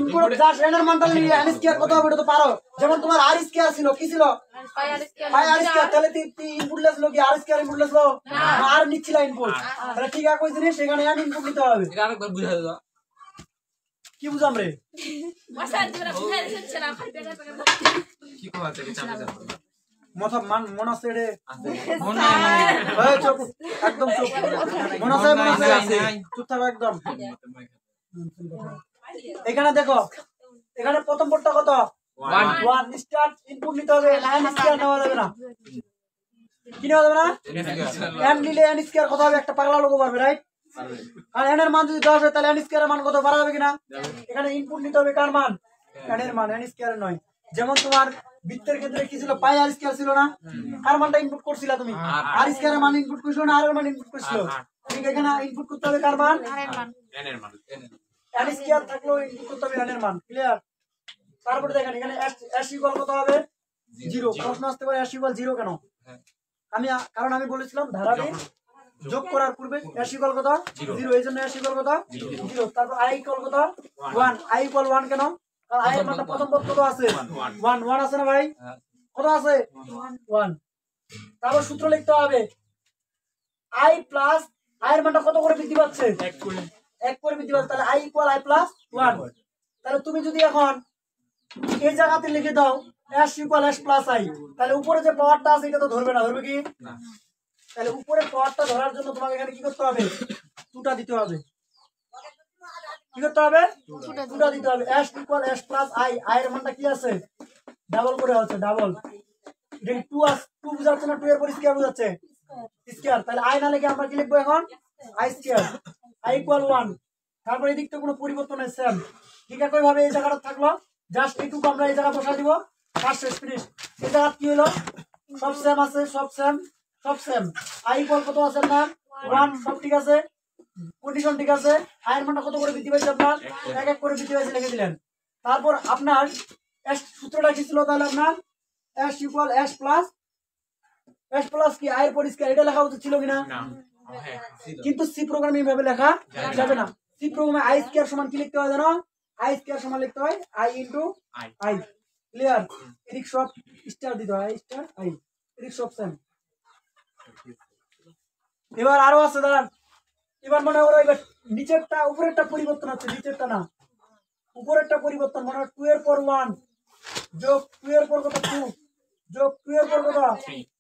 ইনপুট দাস এনার মানটা নিয়ে এন স্কয়ার কত হবে এটা তো পারো যেমন তোমার আর স্কয়ার ছিল কি ছিল পাই আর স্কেল ভাই আর স্কয়ার তাহলে তুই ইনপুট লেসলো কি আর স্কয়ার ইনপুট লেসলো আর নিচ্ছিল ইনপুট তাহলে ঠিক আছে কই জিনিস সেখানে এন ইনপুট নিতে হবে এটা আরেকবার বুঝাই দাও কি বুঝাম রে মাসার দিরা বুঝাই দিচ্ছে না খাই পেগা পেগা কি কথা এটা চাপে যাও মাথা মন আছে রে মন নাই এই চুপ একদম চুপ মন আছে চুপ থাকো একদম এখানে দেখো এখানে প্রথম পদটা কত 1 স্টার্ট ইনপুট নিতে হবে লাইন স্কয়ার নেওয়া যাবে না কি নেওয়া যাবে না এন নিলে এন স্কয়ার কত হবে একটা পাগলা লোক পারবে রাইট আর এন এর মান যদি 10 হয় তাহলে এন স্কয়ার এর মান কত পারা যাবে কিনা এখানে ইনপুট নিতে হবে কার মান এন এর মান এন স্কয়ার নয় যেমন তোমার বৃত্তের ক্ষেত্রে কি ছিল পাই আর স্কয়ার ছিল না কার মানটা ইনপুট করছিলা তুমি আর স্কয়ার এর মান ইনপুট করছিল না আর এর মান ইনপুট করছিল ঠিক এখানে ইনপুট করতে হবে কার মান এনের মান এন স্কয়ার থাকলেও ইনপুট করতে হবে এন এর মান ক্লিয়ার তারপরে দেখেন এখানে s ইকুয়াল কত হবে 0 প্রশ্ন আসতে পারে s ইকুয়াল 0 কেন কারণ আমি বলেছিলাম ধারাটি যোগ করার পূর্বে s ইকুয়াল কত 0 এইজন্য s ইকুয়াল কত 0 তারপর i ইকুয়াল কত 1 i ইকুয়াল 1 কেন কারণ i এর মানটা প্রথম পদ কত আছে 1 আছে না ভাই কত আছে 1 তারপর সূত্র লিখতে হবে i প্লাস i এর মানটা কত করে বৃদ্ধি পাচ্ছে 1 করে বৃদ্ধি পাচ্ছে তাহলে i ইকুয়াল i প্লাস 1 তাহলে তুমি যদি এখন এই জায়গাতে লিখে দাও s equal s plus i তাহলে উপরে যে পাওয়ারটা আছে এটা তো ধরবে না ধরবে কি না তাহলে উপরে পাওয়ারটা ধরার জন্য তোমাকে এখানে কি করতে হবে 2টা দিতে হবে কি করতে হবে 2টা দিতে হবে s equal s plus i i এর মানটা কি আছে ডাবল করে আছে ডাবল এটা 2 বুঝাচ্ছে না 2 এর পর স্কয়ার বুঝাচ্ছে স্কয়ার তাহলে i না লিখে আমরা কি লিখবো এখন i স্কয়ার i ইকুয়াল 1 তারপর এই দিকটা কোনো পরিবর্তন নেই সেম ঠিক একই ভাবে এই জায়গাটা থাকলো জাস্ট এইটুকু আমরা এই জায়গা বসা দিব ফার্স্ট ফিনিশ এই জায়গা কি হলো সব সেম আছে সব সেম i ইকুয়াল কত আছে না 1 সব ঠিক আছে কন্ডিশন ঠিক আছে i এর মানটা কত করে বৃদ্ধি পাইছে আপনার এক এক করে বৃদ্ধি পাইছে লিখে দিলেন তারপর আপনার s সূত্রটা কি ছিল তাহলে আপনার s ইকুয়াল s প্লাস কি i এর পরিষ্কার এটা লেখা উচিত ছিল কিনা না কিন্তু সি প্রোগ্রামে এইভাবে লেখা যাবে না সি প্রোগ্রামে i স্কয়ার সমান কি লিখতে হয় জানো i স্কয়ার সমান লিখতে হয় i ইনটু i ক্লিয়ার এদিক সব স্টার দিতে হয় i স্টার i এদিক সব সেম এবার আরো আছে দাঁড়ান এবার মনে করো এবার নিচেরটা উপরেরটা পরিবর্তন হচ্ছে নিচেরটা না উপরেরটা পরিবর্তন মনে হয় 2 এর পর 1 যোগ 2 এর পর কত 2 যোগ 2 এর পর কত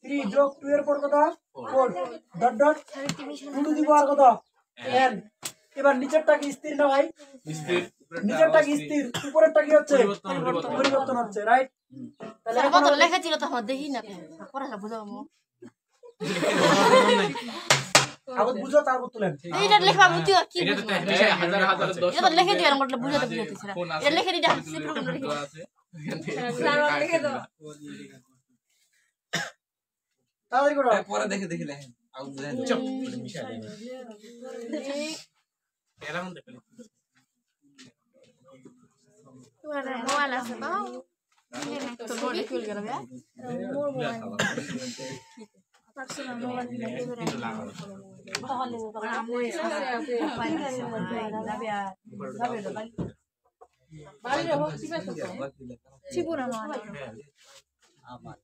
3 যোগ 2 এর পর কত 4 ডট ডট 2 টু দি পাওয়ার কত n এবার নিচেরটা কি স্থির না ভাই স্থির নিচেরটা কি স্থির উপরেরটা কি হচ্ছে পরিবর্তন হচ্ছে রাইট তাহলে কত লেখা ছিল তো আমার দেখি না পড়াটা বুঝাবো আবার বুঝো তারপর তুলেন এইটা লেখা বুঝি কি এটা তো হাজার হাজার 10 এটা লিখে দিবেন আমাকে বুঝাতে বুঝাতেছিনা এটা লিখে দিটা সি প্রোগ্রাম লিখে আছে স্যার লিখে দাও তাড়াতাড়ি করো পরে দেখে দেখে লেখেন আউ বুঝাই চুপ মিশাই দেন এরকম দেখলে তোমার মোবাইল আছে বাবা তো বড় খুল গেল ভাই মোর মোবাইল পার্সোনাল মোবাইল কিন্তু লাগানো তাহলে বাড়ি হোক ঠিক আছে চিপুরা না আমার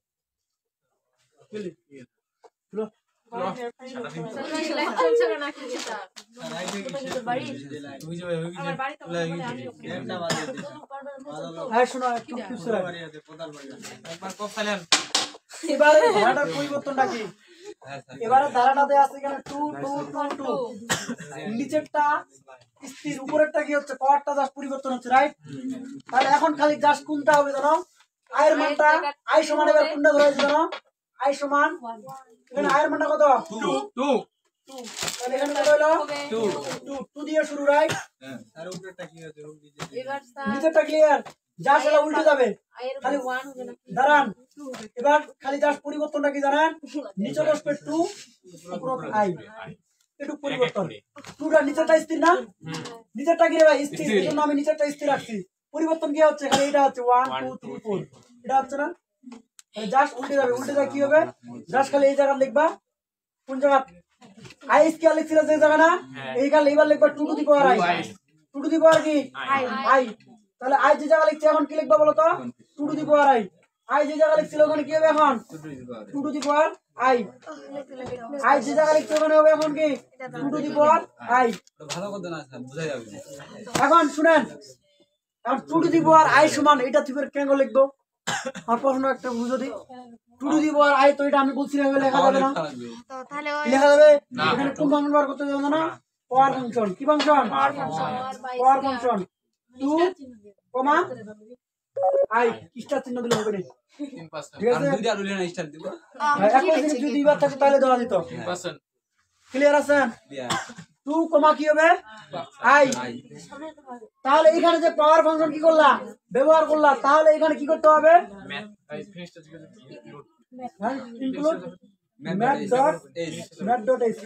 লেকচার ছিল না কি স্যার বাড়ি আমার বাড়ি তো হ্যাঁ শোনো একটু কিছু একবার কপ ফেলেন এবারে ভাড়াটার পরিবর্তনটা কি এবারে ধারাটাতে আছে এখানে 2 2 2 2 নিচেরটা স্থির, উপরেরটা কি হচ্ছে পাওয়ারটা জাস্ট পরিবর্তন হচ্ছে, রাইট? তাহলে এখন খালি জাস্ট কোনটা হবে জানো, আয়ের মানটা আই সমান, এবার কোনটা ধরে আছে জানো, আই সমান, এখানে আয়ের মানটা কত 2 2 তাহলে এখানে কত হলো 2 2 দিয়ে শুরু, রাইট? আর উপরেরটা কি হচ্ছে এবার স্যার নিচেরটা ক্লিয়ার, যা সেটা উল্টে যাবে, আয়ের খালি 1 হবে না দাঁড়ান, এবার খালি জাস্ট পরিবর্তনটা কি জানেন, নিচে বসবে 2 উপরে আই, একটু পরিবর্তন, 2টা নিচেরটা স্থির না, নিচেরটা কি রে ভাই স্থির, এর জন্য আমি নিচেরটা স্থির রাখছি, পরিবর্তন কি হচ্ছে খালি এটা হচ্ছে 1 2 3 4, এটা হচ্ছে না, জাস্ট উল্টে যাবে, উল্টে যায় কি হবে, জাস্ট খালি এই জায়গা লিখবা, কোন জায়গা আই স্কয়ার লিখছিল যে জায়গা না, এইখানে এইবার লিখবা 2 to the power I, 2 to the power কি আই, তাহলে আই যে জায়গা লিখছে এখন কি লিখবা বলো তো, 2 to the power I, I যে জায়গা লিখছিল ওখানে কি হবে এখন 2 to the power I, I যে জায়গা লিখছে ওখানে হবে এখন কি 2 টু দি পাওয়ার আই। ভালো কথা না স্যার বোঝা যাবে এখন শুনেন, এখন 2 টু দি পাওয়ার আই সমান এটা তুই কেন লিখবো, আর প্রশ্ন একটা বুঝো দি, 2 টু দি পাওয়ার আই তো এটা আমি বলছি না, লেখা যাবে না, তো তাহলে ওই লেখা যাবে, এখানে কোন ফাংশন বার করতে যাবে না, পাওয়ার ফাংশন, কি function power function, 2 comma I star চিহ্ন দিলে হবে না, 3% ঠিক আছে? দুইটা রুলে না স্টার দিব একই জিনিস যদি দুইবার থাকে তাহলে দেওয়া যেত, 3% ক্লিয়ার আছেন? দিয়া 2 কমা কি হবে আই, তাহলে এখানে যে পাওয়ার ফাংশন কি করলা ব্যবহার করলা, তাহলে এখানে কি করতে হবে, ম্যাথ তাই ফিনিশটা থেকে ইনক্লুড ম্যাথ ডট এইচ